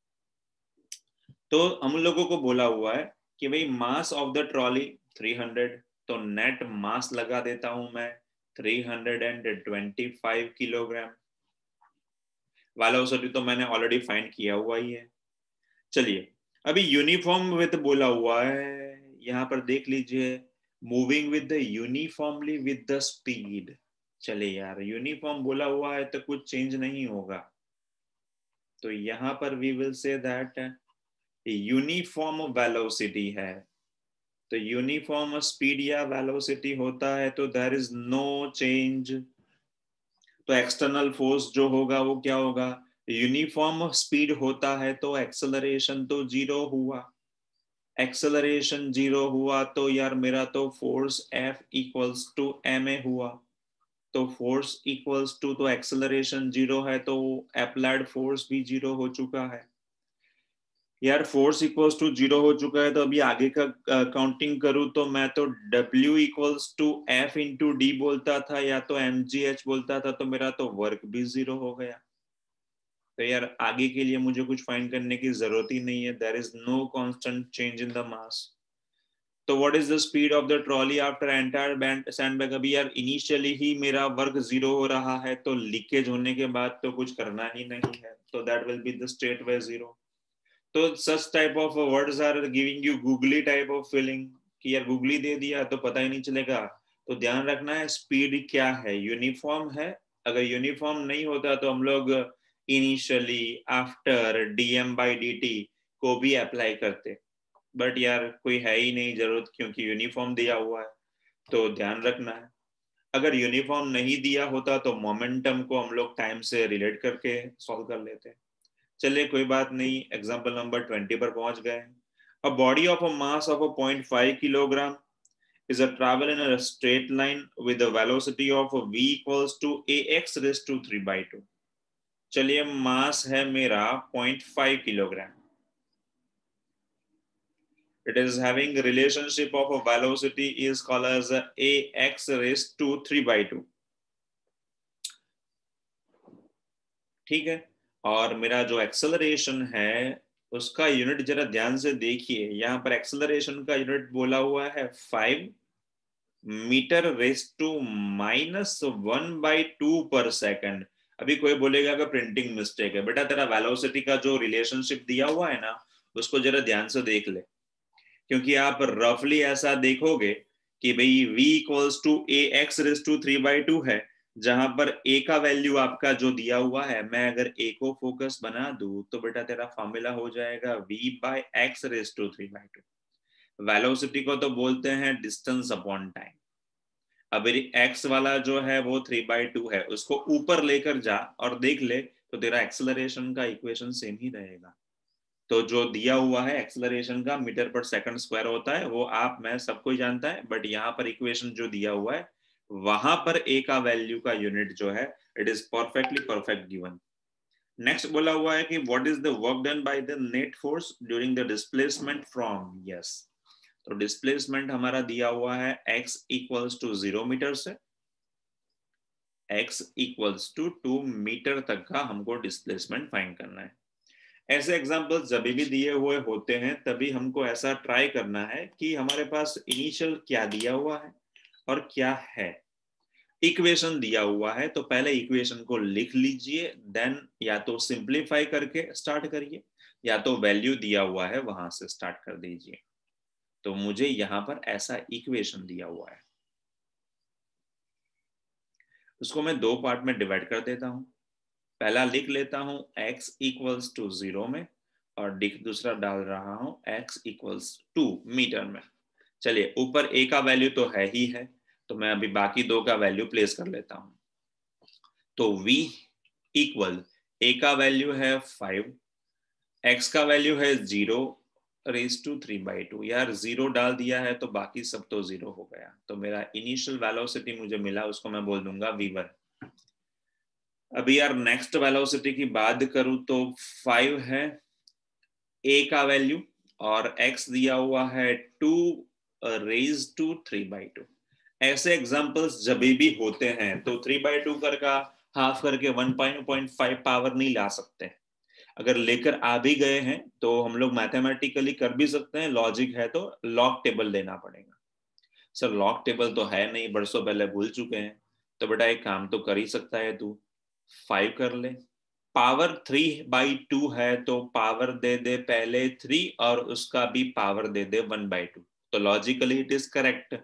तो हम लोगों को बोला हुआ है कि भाई मास ऑफ द ट्रॉली 300, तो नेट मास लगा देता हूं मैं 325 किलोग्राम। वेलोसिटी तो मैंने ऑलरेडी फाइंड किया हुआ ही है। चलिए, अभी यूनिफॉर्म विद बोला हुआ है, यहां पर देख लीजिए, moving with the uniformly with the speed. चले यार, यूनिफॉर्म बोला हुआ है तो कुछ चेंज नहीं होगा, तो यहां पर we will say that uniform velocity है। तो यूनिफॉर्म स्पीड या वेलोसिटी होता है तो देयर इज नो चेंज। तो एक्सटर्नल फोर्स जो होगा वो क्या होगा, यूनिफॉर्म स्पीड होता है तो एक्सेलरेशन तो जीरो हुआ। एक्सेलरेशन जीरो हुआ तो यार मेरा तो force F equals to ma हुआ। तो फोर्स इक्वल्स टू, तो एक्सेलरेशन जीरो है तो अप्लाइड फोर्स भी जीरो हो चुका है। यार फोर्स इक्वल्स टू जीरो हो चुका है, तो अभी आगे का काउंटिंग करूं तो मैं तो W equals to F into D बोलता था या तो mgh बोलता था, तो मेरा तो वर्क भी जीरो हो गया। तो यार आगे के लिए मुझे कुछ फाइंड करने की जरूरत ही नहीं है, there is no constant change in the mass. तो what is the speed of the trolley after entire sandbag. अभी यार इनिशियली ही मेरा वर्क जीरो हो रहा है, तो लीकेज होने के बाद तो कुछ करना ही नहीं है, तो that will be the state way zero. तो such type of words are giving you googly type of feeling कि यार गूगली दे दिया तो पता ही नहीं चलेगा। तो ध्यान रखना है स्पीड क्या है, यूनिफॉर्म है। अगर यूनिफॉर्म नहीं होता तो हम लोग initially after DM by D T को भी अप्लाई करते, बट यार कोई है ही नहीं जरूरत क्योंकि यूनिफॉर्म दिया हुआ है। तो ध्यान रखना है, अगर यूनिफॉर्म नहीं दिया होता तो मोमेंटम को हम लोग टाइम से रिलेट करके सॉल्व कर लेते। चलिए कोई बात नहीं, एग्जांपल नंबर 20 पर पहुंच गए। A body of a mass of a 0.5 kilogram is a travel in a straight line with a velocity of v equals to ax raised to 3/2। चलिए, मास है मेरा 0.5 kilogram. It is having a relationship of a velocity is called as ax raised to 3/2। ठीक है, और मेरा जो acceleration है उसका यूनिट जरा ध्यान से देखिए, यहाँ पर एक्सेलरेशन का यूनिट बोला हुआ है 5 मीटर रेस टू -1/2 पर सेकंड। अभी कोई बोलेगा कि प्रिंटिंग मिस्टेक है, बेटा तेरा वेलोसिटी का जो रिलेशनशिप दिया हुआ है ना उसको जरा ध्यान से देख ले, क्योंकि आप रफली ऐसा देखोगे कि भाई v equals to ax raise to 3/2 है, जहां पर a का वैल्यू आपका जो दिया हुआ है, मैं अगर a को फोकस बना दूं तो बेटा तेरा फॉर्मूला हो जाएगा v by x raise to 3/2। Velocity को तो बोलते हैं डिस्टेंस अपॉन टाइम। अभी x वाला जो है वो 3/2 है, उसको ऊपर लेकर जा और देख ले तो तेरा एक्सेलरेशन का इक्वेशन सेम ही रहेगा। तो जो दिया हुआ है एक्सेलरेशन का मीटर पर सेकंड स्क्वायर होता है, वो आप मैं सबको ही जानता है, बट यहाँ पर इक्वेशन जो दिया हुआ है वहां पर a का वैल्यू का यूनिट जो है it is perfect given. Next बोला हुआ है कि what is the work done by the net force during the displacement from, yes, तो डिस्प्लेसमेंट हमारा दिया हुआ है x इक्वल्स टू 0 मीटर से x इक्वल्स टू 2 मीटर तक का हमको डिस्प्लेसमेंट फाइंड करना है। ऐसे एग्जांपल्स जब भी दिए हुए होते हैं तभी हमको ऐसा ट्राई करना है कि हमारे पास इनिशियल क्या दिया हुआ है और क्या है। इक्वेशन दिया हुआ है तो पहले इक्वेशन को लिख लीजिए, देन या तो सिंप्लीफाई करके स्टार्ट करिए या तो वैल्यू दिया हुआ है वहां से स्टार्ट कर दीजिए। तो मुझे यहां पर ऐसा इक्वेशन दिया हुआ है, उसको मैं दो पार्ट में डिवाइड कर देता हूं। पहला लिख लेता हूं x इक्वल्स टू 0 में और दूसरा डाल रहा हूं x इक्वल्स 2 मीटर में। चलिए, ऊपर a का वैल्यू तो है ही है, तो मैं अभी बाकी दो का वैल्यू प्लेस कर लेता हूं। तो v इक्वल a का वैल्यू है 5, x का वैल्यू है 0 रेज टू 3/2। यार 0 डाल दिया है तो बाकी सब तो 0 हो गया, तो मेरा इनिशियल वेलोसिटी मुझे मिला, उसको मैं बोल दूंगा v1। अभी यार नेक्स्ट वेलोसिटी की बात करूं तो 5 है a का वैल्यू और x दिया हुआ है 2 रेज टू 3/2। ऐसे एग्जांपल्स जब भी होते हैं तो 3/2 कर का हाफ करके 1.5 पावर नहीं ला सकते। अगर लेकर आ भी गए हैं तो हम लोग मैथमेटिकली कर भी सकते हैं, लॉजिक है तो लॉग टेबल लेना पड़ेगा। सर लॉग टेबल तो है नहीं, बरसों पहले भूल चुके हैं। तो बेटा एक काम तो कर ही सकता है तू, 5 कर ले, पावर 3/2 है तो पावर दे दे पहले 3 और उसका भी पावर दे दे 1/2। तो logically it is correct.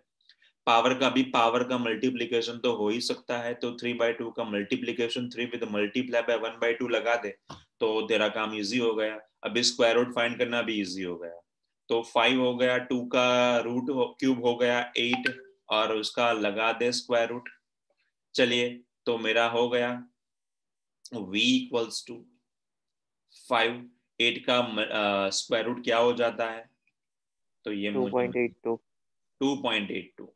Power का भी पावर का मल्टीप्लीकेशन तो हो ही सकता है, तो 3/2 का मल्टीप्लीकेशन 3 विद मल्टीप्लाई बाय 1/2 लगा दे तो तेरा काम इजी हो गया। अभी स्क्वायर रूट फाइंड करना भी इजी हो गया। तो 5 हो गया, 2 का रूट क्यूब हो गया 8 और उसका लगा दे स्क्वायर रूट। चलिए, तो मेरा हो गया v इक्वल्स टू 5, 8 का स्क्वायर रूट क्या हो जाता है, तो ये 2.82। 2.82।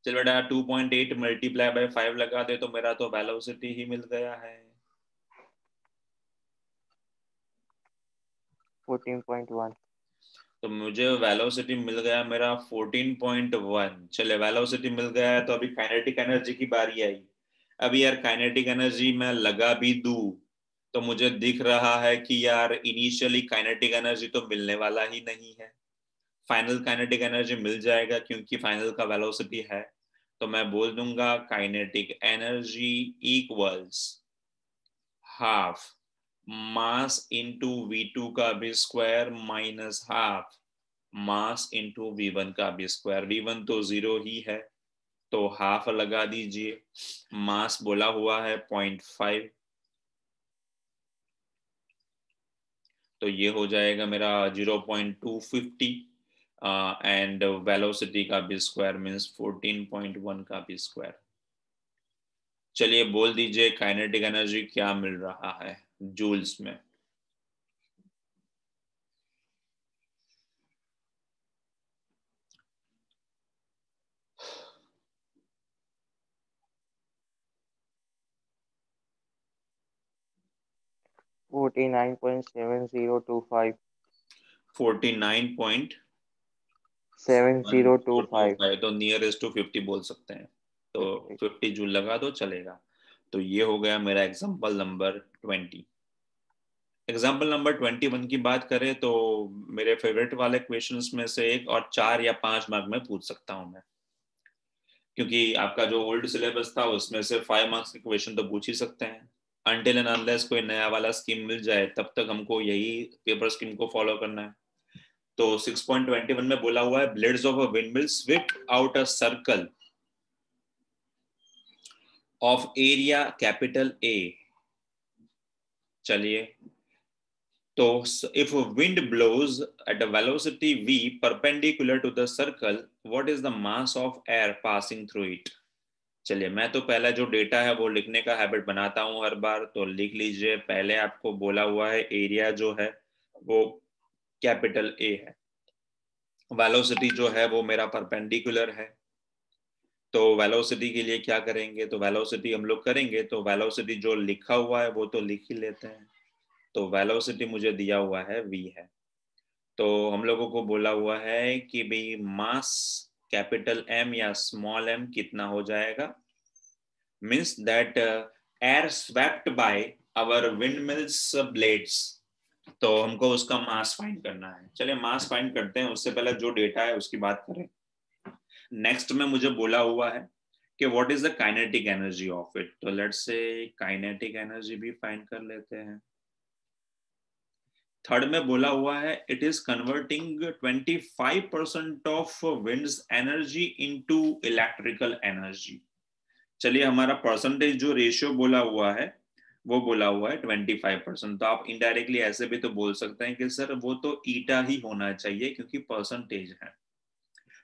चल बेटा 2.8 मल्टीप्लाई बाय 5 लगा दे तो मेरा तो वेलोसिटी ही मिल गया है 14.1। तो मुझे वेलोसिटी मिल गया मेरा 14.1। चले वेलोसिटी मिल गया है तो अभी काइनेटिक एनर्जी की बारी आई। अभी यार काइनेटिक एनर्जी मैं लगा भी दूं तो मुझे दिख रहा है कि यार इनिशियली काइनेटिक एनर्जी तो मिलने वाला ही नहीं है, फाइनल काइनेटिक एनर्जी मिल जाएगा क्योंकि फाइनल का वेलोसिटी है। तो मैं बोल दूंगा kinetic energy equals half mass into v2 का भी square minus half mass into v1 का भी स्क्वायर। v1 तो 0 ही है तो हाफ लगा दीजिए, मास बोला हुआ है 0.5, तो ये हो जाएगा मेरा 0.250 एंड वेलोसिटी का भी स्क्वायर मीन्स 14.1 का भी स्क्वायर। चलिए बोल दीजिए काइनेटिक एनर्जी क्या मिल रहा है जूल्स में। $49.7025। 49.7025 तो नियरेस्ट टू 50 बोल सकते हैं, तो 50 जूल लगा दो चलेगा। तो ये हो गया मेरा एग्जांपल नंबर 20। एग्जाम्पल नंबर 21 की बात करें तो मेरे फेवरेट वाले क्वेश्चंस में से एक और 4 या 5 मार्क में पूछ सकता हूं मैं, क्योंकि आपका जो ओल्ड सिलेबस था उसमें से 5 मार्क्स के क्वेश्चन तो पूछ ही सकते हैं। अनटिल एंड अनलेस कोई नया वाला स्कीम मिल जाए तब तक हमको यही पेपर स्कीम को फॉलो करना है। तो 6.21 में बोला हुआ है blades of a windmill SVEEP out a circle of area capital A। चलिए, तो if wind blows at a velocity v perpendicular to the circle, what is the mass of air passing through it? चलिए मैं तो पहला जो data है वो लिखने का हैबिट बनाता हूँ हर बार, तो लिख लीजिए। पहले आपको बोला हुआ है एरिया जो है वो कैपिटल ए है, वेलोसिटी जो है वो मेरा परपेंडिकुलर है। तो वेलोसिटी के लिए क्या करेंगे, तो वेलोसिटी हम लोग करेंगे, तो वेलोसिटी जो लिखा हुआ है वो तो लिख ही लेते हैं। तो वेलोसिटी मुझे दिया हुआ है v है। तो हम लोगों को बोला हुआ है कि भाई मास कैपिटल M या स्मॉल m कितना हो जाएगा, means that air swept by our windmills blades. तो हमको उसका मास फाइंड करना है। चलिए मास फाइंड करते हैं, उससे पहले जो डेटा है उसकी बात करें। नेक्स्ट में मुझे बोला हुआ है कि what is the kinetic energy of it. तो लेट्स से काइनेटिक एनर्जी भी फाइंड कर लेते हैं। थर्ड में बोला हुआ है it is converting 25% of winds energy into electrical energy. चलिए हमारा परसेंटेज जो रेशियो बोला हुआ है वो बोला हुआ है 25%। तो आप इनडायरेक्टली ऐसे भी तो बोल सकते हैं कि सर वो तो ईटा ही होना चाहिए क्योंकि परसेंटेज है।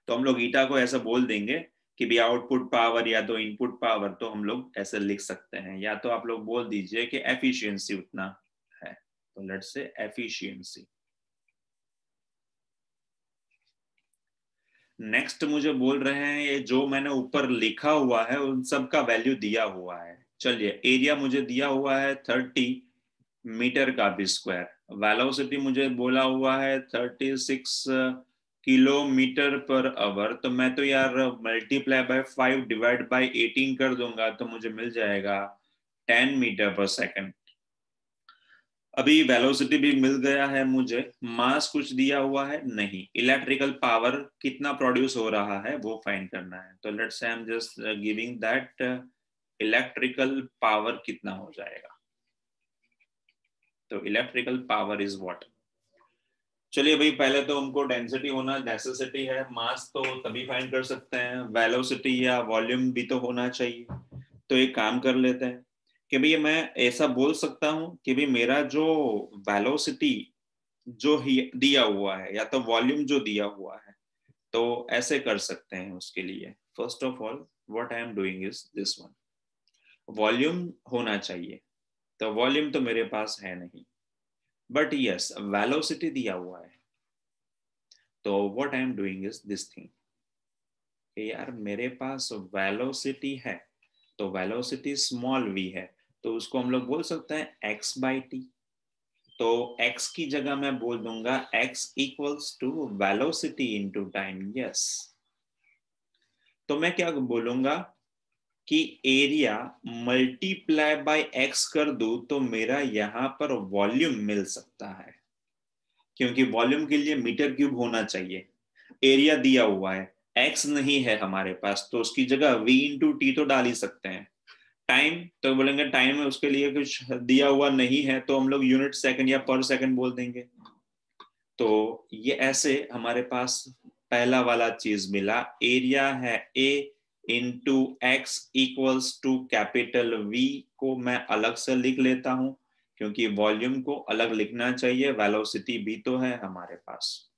तो हम लोग ईटा को ऐसा बोल देंगे कि भी आउटपुट पावर या तो इनपुट पावर, तो हम लोग ऐसे लिख सकते हैं। या तो आप लोग बोल दीजिए कि एफिशिएंसी उतना है, तो लेट्स से एफिशिएंसी। नेक्स्ट मुझे बोल रहे हैं ये जो मैंने ऊपर लिखा हुआ है उन सब का वैल्यू दिया हुआ है। चलिए एरिया मुझे दिया हुआ है 30 मीटर का भी स्क्वायर, वेलोसिटी मुझे बोला हुआ है 36 किलोमीटर पर आवर। तो मैं तो यार मल्टीप्लाई बाय 5 डिवाइड बाय 18 कर दूंगा तो मुझे मिल जाएगा 10 मीटर पर सेकंड। अभी वेलोसिटी भी मिल गया है मुझे, मास कुछ दिया हुआ है नहीं, इलेक्ट्रिकल पावर कितना प्रोड्यूस हो रहा है वो फाइंड करना है। तो let's say I am just giving that electrical power कितना हो जाएगा। तो इलेक्ट्रिकल पावर इज व्हाट। चलिए भाई पहले तो हमको डेंसिटी होना नेसेसिटी है, मास तो तभी फाइंड कर सकते हैं, वेलोसिटी या वॉल्यूम भी तो होना चाहिए। तो एक काम कर लेते हैं कि भाई मैं ऐसा बोल सकता हूं कि भाई मेरा जो वेलोसिटी जो दिया हुआ है या तो वॉल्यूम जो दिया हुआ है, तो ऐसे कर सकते हैं। उसके लिए first of all what I am doing is this one, volume होना चाहिए। तो वॉल्यूम तो मेरे पास है नहीं, बट यस वेलोसिटी दिया हुआ है। तो what I am doing is this thing, यार मेरे पास वेलोसिटी है तो वेलोसिटी स्मॉल v है, तो उसको हम लोग बोल सकते हैं x बाई टी। तो x की जगह मैं बोल दूंगा x equals to velocity into time. Yes, तो मैं क्या बोलूंगा कि एरिया मल्टीप्लाई बाय x कर दूं तो मेरा यहां पर वॉल्यूम मिल सकता है, क्योंकि वॉल्यूम के लिए मीटर क्यूब होना चाहिए। एरिया दिया हुआ है, x नहीं है हमारे पास, तो उसकी जगह v इंटू टी तो डाल ही सकते हैं। टाइम तो बोलेंगे टाइम है, उसके लिए कुछ दिया हुआ नहीं है तो हम लोग यूनिट सेकंड या पर सेकंड बोल देंगे। तो ये ऐसे हमारे पास पहला वाला चीज मिला, एरिया है a into x equals to capital V को मैं अलग से लिख लेता हूं क्योंकि वॉल्यूम को अलग लिखना चाहिए, वेलोसिटी भी तो है हमारे पास।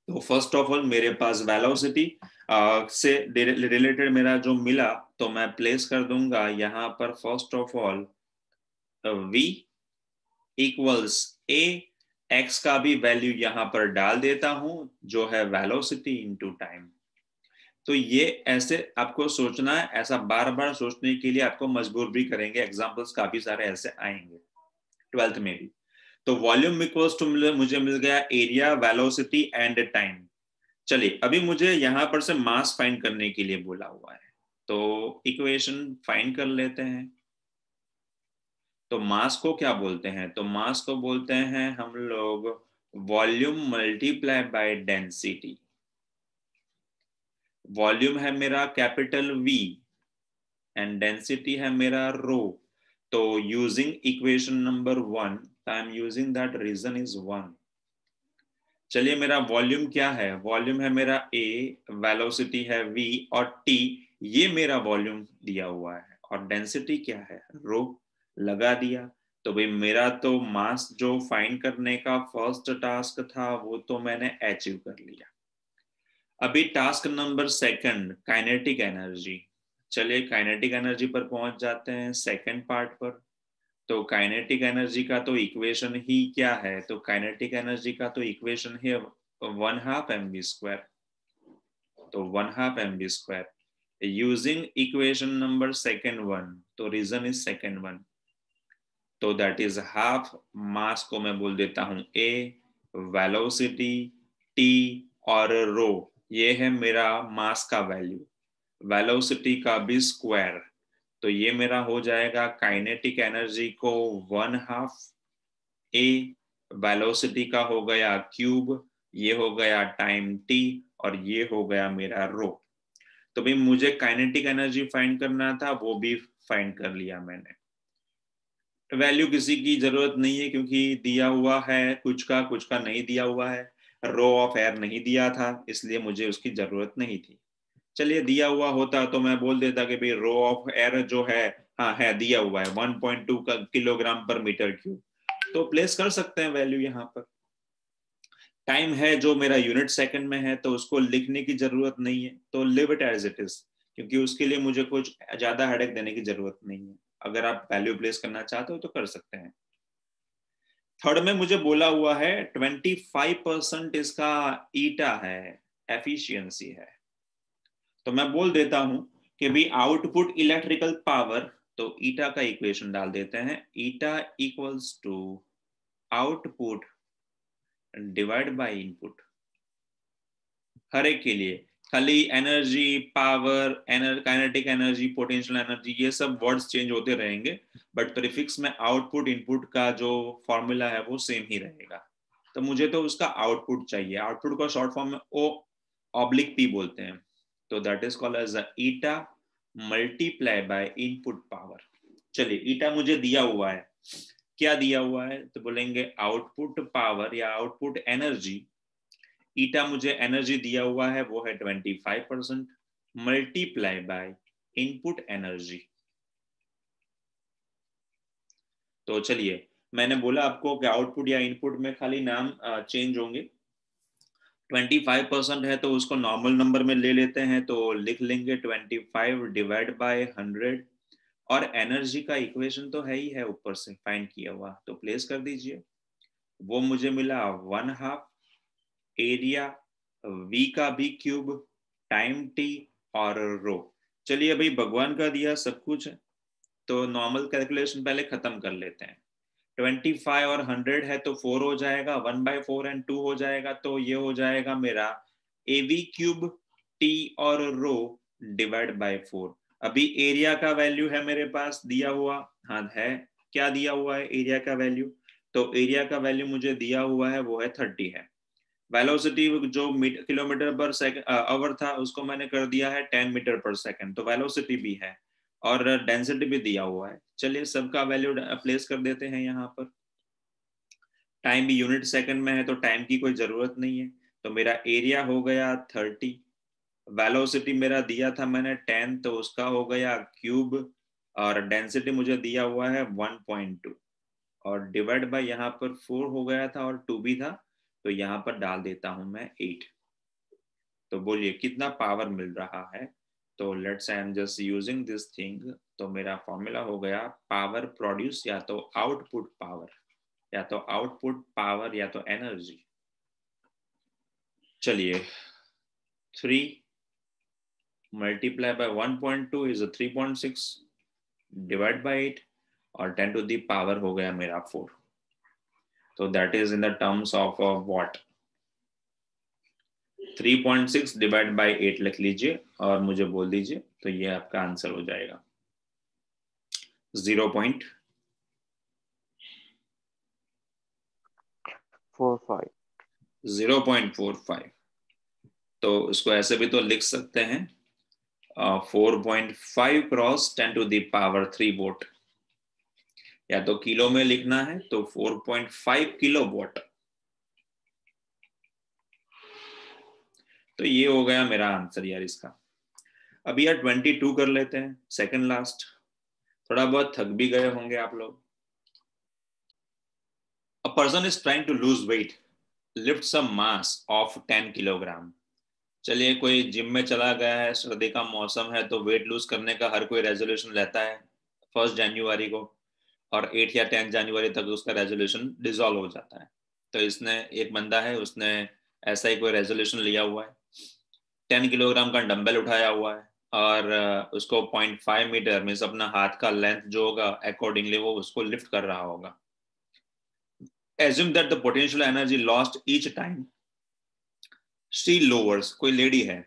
तो फर्स्ट ऑफ ऑल मेरे पास वेलोसिटी से रिलेटेड मेरा जो मिला तो मैं प्लेस कर दूंगा यहाँ पर first of all v equals a, x का भी वैल्यू यहाँ पर डाल देता हूं जो है वेलोसिटी इनटू टाइम। तो ये ऐसे आपको सोचना है, ऐसा बार बार सोचने के लिए आपको मजबूर भी करेंगे, एग्जांपल्स काफी सारे ऐसे आएंगे 12th में भी। तो वॉल्यूम इक्वल्स टू मुझे मिल गया एरिया, वेलोसिटी एंड टाइम। चलिए अभी मुझे यहां पर से मास फाइंड करने के लिए बोला हुआ है, तो इक्वेशन फाइंड कर लेते हैं। तो मास को क्या बोलते हैं, तो मास को बोलते हैं हम लोग volume multiply by density. Volume है मेरा कैपिटल V एंड डेंसिटी है मेरा रो। तो using equation number 1 I am using that region is 1। चलिए मेरा वॉल्यूम क्या है, वॉल्यूम है मेरा A, वेलोसिटी है V और T, ये मेरा वॉल्यूम दिया हुआ है। और डेंसिटी क्या है, रो लगा दिया। तो भाई मेरा तो मास जो फाइंड करने का फर्स्ट टास्क था वो तो मैंने अचीव कर लिया। अभी task number second, kinetic energy. चलिए काइनेटिक एनर्जी पर पहुंच जाते हैं, सेकंड पार्ट पर। तो काइनेटिक एनर्जी का तो इक्वेशन ही क्या है, तो काइनेटिक एनर्जी का तो इक्वेशन है 1/2 mv²। तो 1/2 mv², using equation number second one, तो रीजन इज सेकंड वन, तो दैट इज हाफ। मास को मैं बोल देता हूं a, वेलोसिटी t और रो, ये है मेरा मास का वैल्यू। वेलोसिटी का भी स्क्वायर, तो ये मेरा हो जाएगा काइनेटिक एनर्जी को 1/2 a, वेलोसिटी का हो गया क्यूब, ये हो गया टाइम t, और ये हो गया मेरा रो। तो भाई मुझे काइनेटिक एनर्जी फाइंड करना था, वो भी फाइंड कर लिया मैंने। वैल्यू किसी की जरूरत नहीं है क्योंकि दिया हुआ है कुछ का नहीं दिया हुआ है। रो ऑफ एयर नहीं दिया था, इसलिए मुझे उसकी जरूरत नहीं थी। चलिए दिया हुआ होता तो मैं बोल देता कि भाई रो ऑफ एयर जो है, हाँ है दिया हुआ है 1.2 किलोग्राम पर मीटर क्यूब, तो प्लेस कर सकते हैं वैल्यू यहाँ पर। टाइम है जो मेरा यूनिट सेकंड में है, तो उसको लिखने की जरूरत नहीं है, तो leave it as it is, क्योंकि उसके लिए मुझे कुछ ज्यादा हेडेक देने की जरूरत नहीं है। अगर आप वैल्यू प्लेस करना चाहते हो तो कर सकते हैं। थर्ड में मुझे बोला हुआ है 25% इसका ईटा है, एफिशिएंसी है। तो मैं बोल देता हूं कि भी आउटपुट इलेक्ट्रिकल पावर, तो ईटा का इक्वेशन डाल देते हैं, eta equals to output divide by input. हर एक के लिए खाली energy, power, kinetic energy, potential energy, ये सब वर्ड्स चेंज होते रहेंगे, बट प्रीफिक्स में आउटपुट इनपुट का जो फॉर्मूला है वो सेम ही रहेगा। तो मुझे तो उसका आउटपुट चाहिए। आउटपुट का शॉर्ट फॉर्म में O/P बोलते हैं, तो that is called as eta multiply by input power. चलिए ईटा मुझे दिया हुआ है, क्या दिया हुआ है, तो बोलेंगे आउटपुट पावर या आउटपुट एनर्जी। ईटा मुझे एनर्जी दिया हुआ है वो है 25% मल्टीप्लाई बाय इनपुट एनर्जी। तो चलिए मैंने बोला आपको कि आउटपुट या इनपुट में खाली नाम चेंज होंगे। 25% है तो उसको नॉर्मल नंबर में ले लेते हैं, तो लिख लेंगे 25 डिवाइड बाय 100, और एनर्जी का इक्वेशन तो है ही है ऊपर से फाइंड किया हुआ, तो प्लेस कर दीजिए। वो मुझे मिला 1/2 एरिया v का भी क्यूब टाइम t और रो। चलिए भाई भगवान का दिया सब कुछ है, तो नॉर्मल कैलकुलेशन पहले खत्म कर लेते हैं। 25 और 100 है तो 4 हो जाएगा, 1/4 एंड 2 हो जाएगा, तो ये हो जाएगा मेरा av क्यूब t और रो डिवाइड बाय 4। अभी एरिया का वैल्यू है मेरे पास दिया हुआ, हाँ है, क्या दिया हुआ है एरिया का वैल्यू, तो एरिया का वैल्यू मुझे दिया हुआ है वो है 30 है। वेलोसिटी जो किलोमीटर पर सेकंड आवर था उसको मैंने कर दिया है 10 मीटर पर सेकंड, तो वेलोसिटी भी है और डेंसिटी भी दिया हुआ है। चलिए सबका वैल्यू प्लेस कर देते हैं यहाँ पर। टाइम भी यूनिट सेकंड में है तो टाइम की कोई जरूरत नहीं है, तो मेरा एरिया हो गया 30, वेलोसिटी मेरा दिया था मैंने 10, तो उसका हो गया क्यूब, और डेंसिटी मुझे दिया हुआ है 1.2, और डिवाइड बाय यहाँ पर 4 हो गया था और 2 भी था, तो यहाँ पर डाल देता हूं मैं 8। तो बोलिए कितना पावर मिल रहा है, तो let's I am just using this thing, तो मेरा फॉर्मूला हो गया पावर प्रोड्यूस, या तो आउटपुट पावर, या तो आउटपुट पावर, या तो एनर्जी। चलिए 3 multiply by 1.2 is 3.6 divide by 8, और 10 टू द पावर हो गया मेरा 4, तो that is in the terms of what, 3.6 divide by 8 लिख लीजिए और मुझे बोल दीजिए, तो ये आपका आंसर हो जाएगा 0.45। 0.45, तो इसको ऐसे भी तो लिख सकते हैं 4.5 cross 10 to the power 3 watt, या तो किलो में लिखना है तो 4.5 किलो वोट। तो ये हो गया मेरा आंसर यार इसका। अभी यार 22 कर लेते हैं, सेकंड लास्ट। थोड़ा बहुत थक भी गए होंगे आप लोग, A person is trying to lose weight, lift some mass of 10 kilogram. चलिए कोई जिम में चला गया है, सर्दी का मौसम है, तो वेट लूज करने का हर कोई रेजोल्यूशन लेता है 1 जनवरी को, और 8 या 10 जनवरी तक उसका रेजोल्यूशन डिसॉल्व हो जाता है. तो इसने, एक बंदा है, उसने ऐसा ही कोई रेजोल्यूशन लिया हुआ है, 10 किलोग्राम का डंबल उठाया हुआ है, और उसको 0.5 मीटर मीन्स अपना हाथ का लेंथ जो होगा अकॉर्डिंगली वो उसको लिफ्ट कर रहा होगा. Assume that the potential energy lost each time she lowers, कोई लेडी है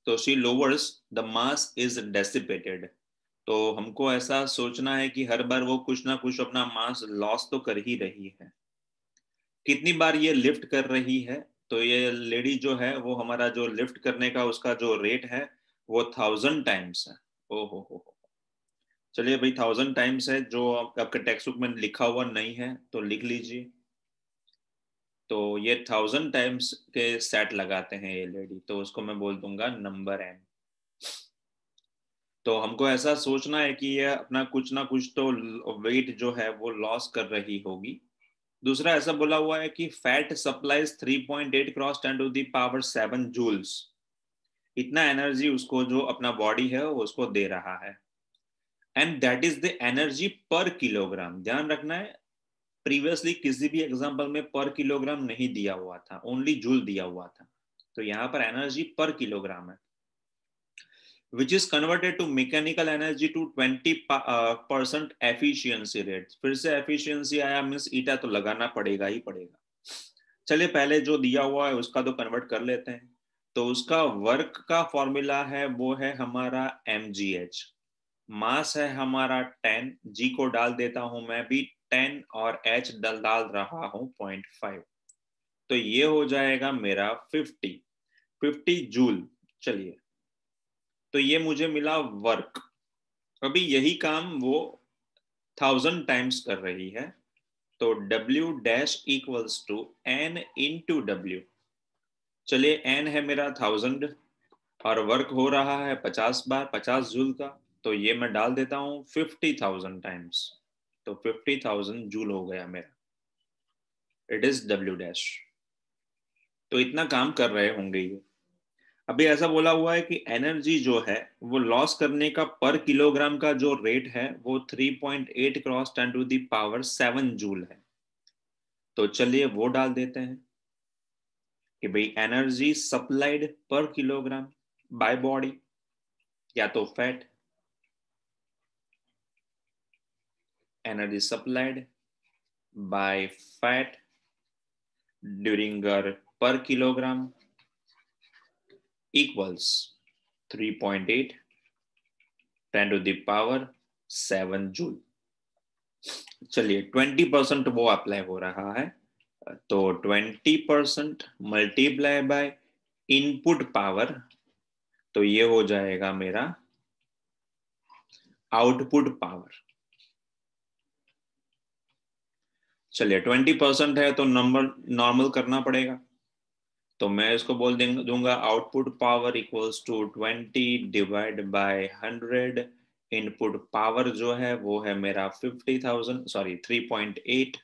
तो she lowers, the mass is dissipated. तो हमको ऐसा सोचना है कि हर बार वो कुछ ना कुछ अपना मास लॉस तो कर ही रही है. कितनी बार ये लिफ्ट कर रही है? तो ये लेडी जो है वो हमारा जो लिफ्ट करने का उसका जो रेट है वो 1000 टाइम्स है. ओहो हो. चलिए भाई 1000 टाइम्स है, जो आपके टेक्स्ट बुक में लिखा हुआ नहीं है तो लिख लीजिए. तो ये 1000 टाइम्स के सेट लगाते हैं ये लेडी, तो उसको मैं बोल दूंगा नंबर n. तो हमको ऐसा सोचना है कि ये अपना कुछ ना कुछ तो वेट जो है वो लॉस कर रही होगी. दूसरा ऐसा बोला हुआ है कि fat supplies 3.8 cross 10 to the power 7 joules. इतना एनर्जी उसको जो अपना बॉडी है वो उसको दे रहा है, and that is the energy पर किलोग्राम. ध्यान रखना है, प्रीवियसली किसी भी एग्जांपल में पर किलोग्राम नहीं दिया हुआ था, ओनली जूल दिया हुआ था. तो यहाँ पर एनर्जी पर किलोग्राम है, which is converted to mechanical energy to 20% efficiency rate. फिर से efficiency आया मीन्स ईटा तो लगाना पड़ेगा ही पड़ेगा. चलिए पहले जो दिया हुआ है उसका तो कन्वर्ट कर लेते हैं. तो उसका वर्क का फॉर्मूला है वो है हमारा mgh, मास है हमारा 10, g को डाल देता हूं मैं भी 10 और h डाल रहा हूं 0.5. तो ये हो जाएगा मेरा 50 जूल. चलिए तो ये मुझे मिला वर्क. अभी यही काम वो 1000 टाइम्स कर रही है, तो W dash equals to n into W. चलिए n है मेरा 1000 और वर्क हो रहा है 50 बार 50 जूल का, तो ये मैं डाल देता हूं 50,000 टाइम्स. तो 50,000 जूल हो गया मेरा. It is W dash. तो इतना काम कर रहे होंगे ये. अभी ऐसा बोला हुआ है कि एनर्जी जो है वो लॉस करने का पर किलोग्राम का जो रेट है वो 3.8 cross 10 to the power 7 joule है. तो चलिए वो डाल देते हैं कि भाई energy supplied per kilogram by body, या तो fat, energy supplied by fat during per kilogram equals 3.8 10 to the power 7 joule. चलिए 20% वो अप्लाई हो रहा है, तो 20% मल्टीप्लाई बाय इनपुट पावर, तो ये हो जाएगा मेरा आउटपुट पावर. चलिए 20% है तो नंबर नॉर्मल करना पड़ेगा, तो मैं इसको बोल दूंगा output power equals to 20 divide by 100. Input power जो है वो है मेरा 3.8,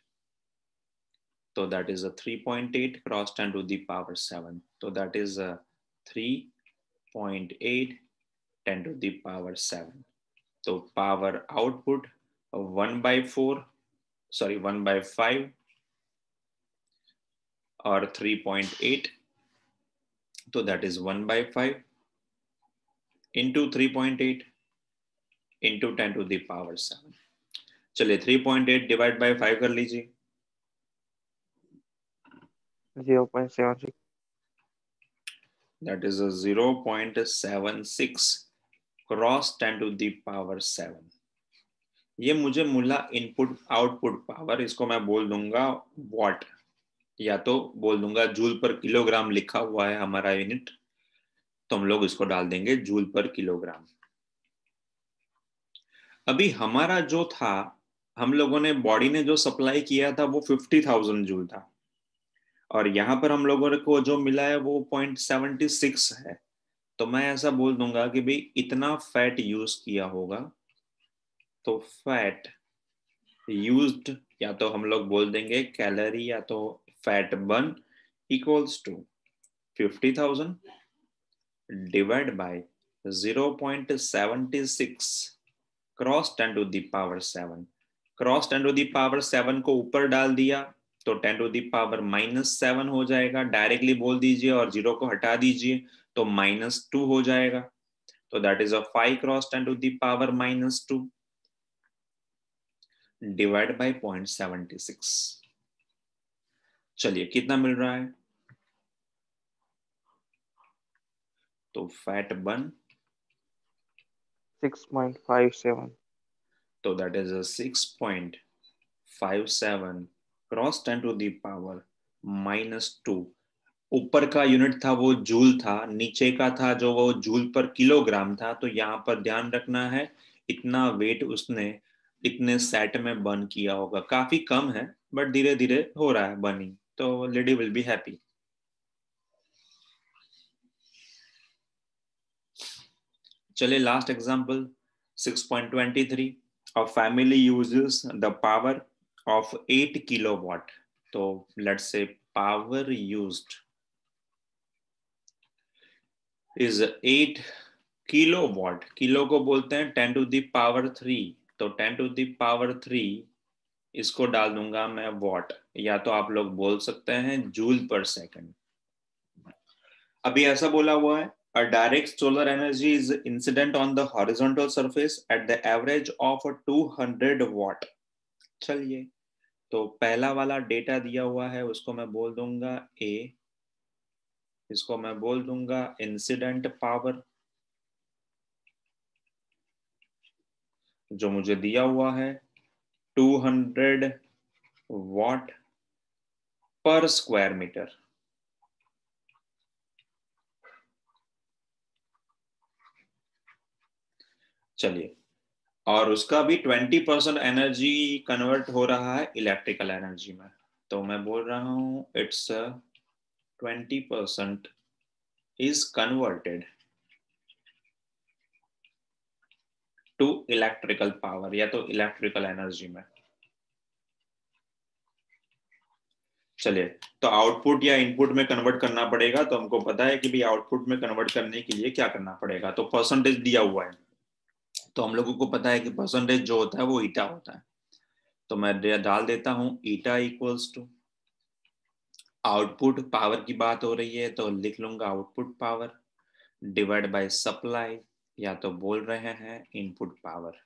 तो that is 3.8 cross 10 to the power 7, तो that is 3.8 10 to the power 7. तो पावर आउटपुट 1/5 और 3.8, तो that is 1/5 into 3.8 into 10 to the power 7. चलिए 3.8 डिवाइड बाय 5 कर लीजिए. 0.76. That is a 0.76 cross 10 to the power 7. ये मुझे मिला इनपुट आउटपुट पावर. इसको मैं बोल दूंगा वॉट, या तो बोल दूंगा जूल पर किलोग्राम लिखा हुआ है हमारा यूनिट, तो हम लोग इसको डाल देंगे जूल पर किलोग्राम. अभी हमारा जो था, हम लोगों ने बॉडी ने जो सप्लाई किया था वो 50,000 जूल था, और यहाँ पर हम लोगों को जो मिला है वो 0.76 है. तो मैं ऐसा बोल दूंगा कि भाई इतना फैट यूज किया होगा, तो फैट यूज्ड या तो हम लोग बोल देंगे कैलोरी या तो fat burn equals to 50,000 divide by 0.76 cross 10 to the power 7। Cross 10 to the power 7 को ऊपर डाल दिया तो 10 टू द पावर -7 हो जाएगा, डायरेक्टली बोल दीजिए और 0 को हटा दीजिए तो -2 हो जाएगा। तो that is a 5 cross 10 to the power -2 divide by 0.76। चलिए कितना मिल रहा है? तो फैट बर्न 6.57। तो that is 6.57 cross 10 to the power -2। ऊपर का यूनिट था वो जूल था, नीचे का था जो वो जूल पर किलोग्राम था। तो यहाँ पर ध्यान रखना है इतना वेट उसने इतने सेट में बर्न किया होगा। काफी कम है बट धीरे धीरे हो रहा है बर्निंग, तो लेडी विल बी हैप्पी। चलिए last example 6.23। A family uses the power of 8 kilowatt। तो let's say power used is 8 kilowatt। Kilo को बोलते हैं 10 to the power 3। तो 10 to the power 3 इसको डाल दूंगा मैं वॉट, या तो आप लोग बोल सकते हैं जूल पर सेकंड। अभी ऐसा बोला हुआ है a direct solar energy is incident on the horizontal surface at the average of 200 watt। चलिए तो पहला वाला डेटा दिया हुआ है उसको मैं बोल दूंगा A, इसको मैं बोल दूंगा इंसिडेंट पावर जो मुझे दिया हुआ है 200 वाट पर स्क्वायर मीटर। चलिए और उसका भी 20% एनर्जी कन्वर्ट हो रहा है इलेक्ट्रिकल एनर्जी में। तो मैं बोल रहा हूं it's 20% is converted to electrical power या तो इलेक्ट्रिकल एनर्जी में। चलिए तो आउटपुट या इनपुट में कन्वर्ट करना पड़ेगा। तो हमको पता है कि भाई आउटपुट में कन्वर्ट करने के लिए क्या करना पड़ेगा। तो परसेंटेज दिया हुआ है तो हम लोगों को पता है कि परसेंटेज जो होता है वो ईटा होता है। तो मैं डाल देता हूं ईटा इक्वल्स टू आउटपुट पावर की बात हो रही है तो लिख लूंगा output power divide by supply या तो बोल रहे हैं इनपुट पावर।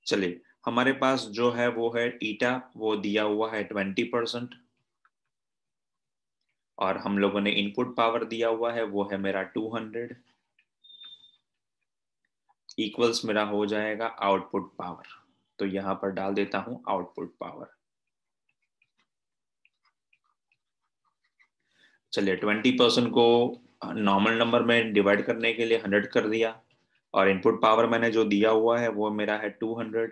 चलिए हमारे पास जो है वो है ईटा, वो दिया हुआ है 20% और हम लोगों ने इनपुट पावर दिया हुआ है वो है मेरा 200 इक्वल्स मेरा हो जाएगा आउटपुट पावर। तो यहां पर डाल देता हूं आउटपुट पावर। चलिए 20% को नॉर्मल नंबर में डिवाइड करने के लिए 100 कर दिया और इनपुट पावर मैंने जो दिया हुआ है वो मेरा है 200।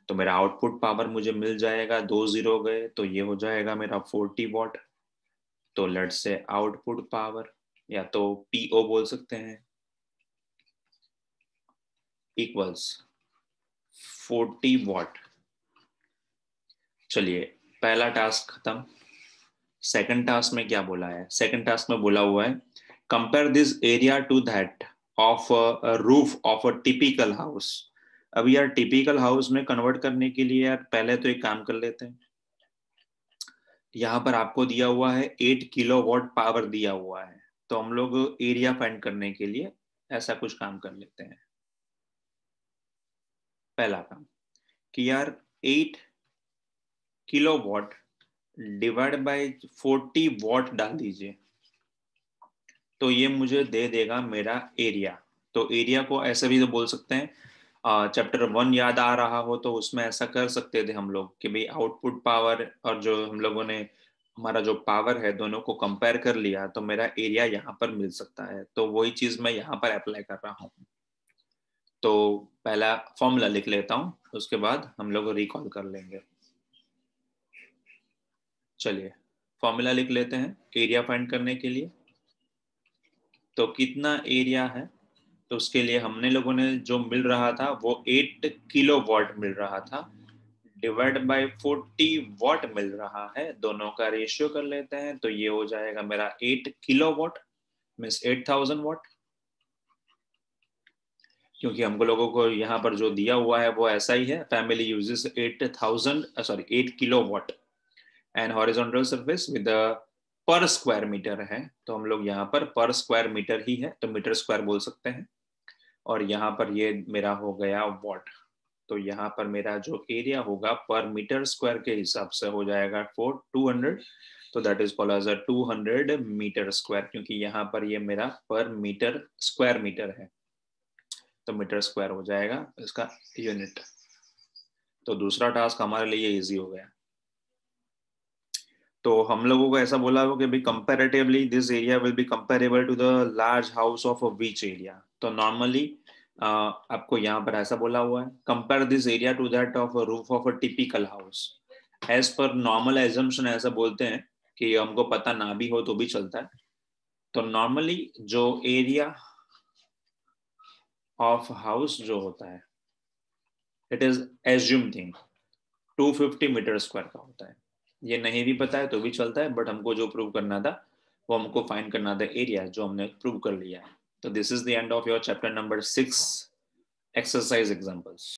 तो मेरा आउटपुट पावर मुझे मिल जाएगा, 2 0 गए तो ये हो जाएगा मेरा 40 वॉट। तो लेट्स से आउटपुट पावर या तो पीओ बोल सकते हैं इक्वल्स 40 वॉट। चलिए पहला टास्क खत्म। सेकंड टास्क में क्या बोला है? सेकंड टास्क में बोला हुआ है compare this area to that of roof of a typical house. अब यार टिपिकल हाउस में कन्वर्ट करने के लिए यार पहले तो एक काम कर लेते हैं। यहाँ पर आपको दिया हुआ है 8 किलोवाट पावर दिया हुआ है तो हम लोग एरिया फाइंड करने के लिए ऐसा कुछ काम कर लेते हैं। पहला काम कि यार 8 किलोवाट डिवाइड बाय 40 वॉट डाल दीजिए तो ये मुझे दे देगा मेरा एरिया। तो एरिया को ऐसे भी तो बोल सकते हैं, चैप्टर 1 याद आ रहा हो तो उसमें ऐसा कर सकते थे हम लोग कि भाई आउटपुट पावर और जो हम लोगों ने हमारा जो पावर है दोनों को कंपेयर कर लिया तो मेरा एरिया यहाँ पर मिल सकता है। तो वही चीज मैं यहाँ पर अप्लाई कर रहा हूँ। तो पहला फॉर्मूला लिख लेता हूँ उसके बाद हम लोग रिकॉल कर लेंगे। चलिए फॉर्मूला लिख लेते हैं एरिया फाइंड करने के लिए। तो कितना एरिया है तो उसके लिए हमने लोगों ने जो मिल रहा था वो 8 किलोवाट मिल रहा था डिवाइड बाय 40 वॉट मिल रहा है, दोनों का रेशियो कर लेते हैं तो ये हो जाएगा मेरा 8 किलोवाट मींस 8000 वॉट, क्योंकि हमको लोगों को यहाँ पर जो दिया हुआ है वो ऐसा ही है, family uses 8 kilowatt and horizontal surface with पर स्क्वायर मीटर है, तो हम लोग यहाँ पर पर स्क्वायर मीटर ही है तो मीटर स्क्वायर बोल सकते हैं, और यहाँ पर ये मेरा हो गया वॉट, तो यहाँ पर मेरा जो एरिया होगा पर मीटर स्क्वायर के हिसाब से हो जाएगा 200, तो that is called as 200 metre square, क्योंकि यहाँ पर ये मेरा पर मीटर स्क्वायर मीटर है, तो मीटर स्क्वायर हो जाएगा इसका यूनिट। तो दूसरा टास्क हमारे लिए इजी हो गया। तो हम लोगों को ऐसा बोला हो कि भाई comparatively this area will be comparable to the large house of which area, तो नॉर्मली आपको यहाँ पर ऐसा बोला हुआ है, compare this area to that of roof of a typical house. As पर नॉर्मल एजम्पशन ऐसा बोलते हैं कि हमको पता ना भी हो तो भी चलता है, तो नॉर्मली जो एरिया ऑफ हाउस जो होता है it is assume thing 250 metre square का होता है, ये नहीं भी पता है तो भी चलता है, बट हमको जो प्रूव करना था वो हमको फाइंड करना था एरिया, जो हमने प्रूव कर लिया है। तो this is the end of your chapter number 6 exercise examples.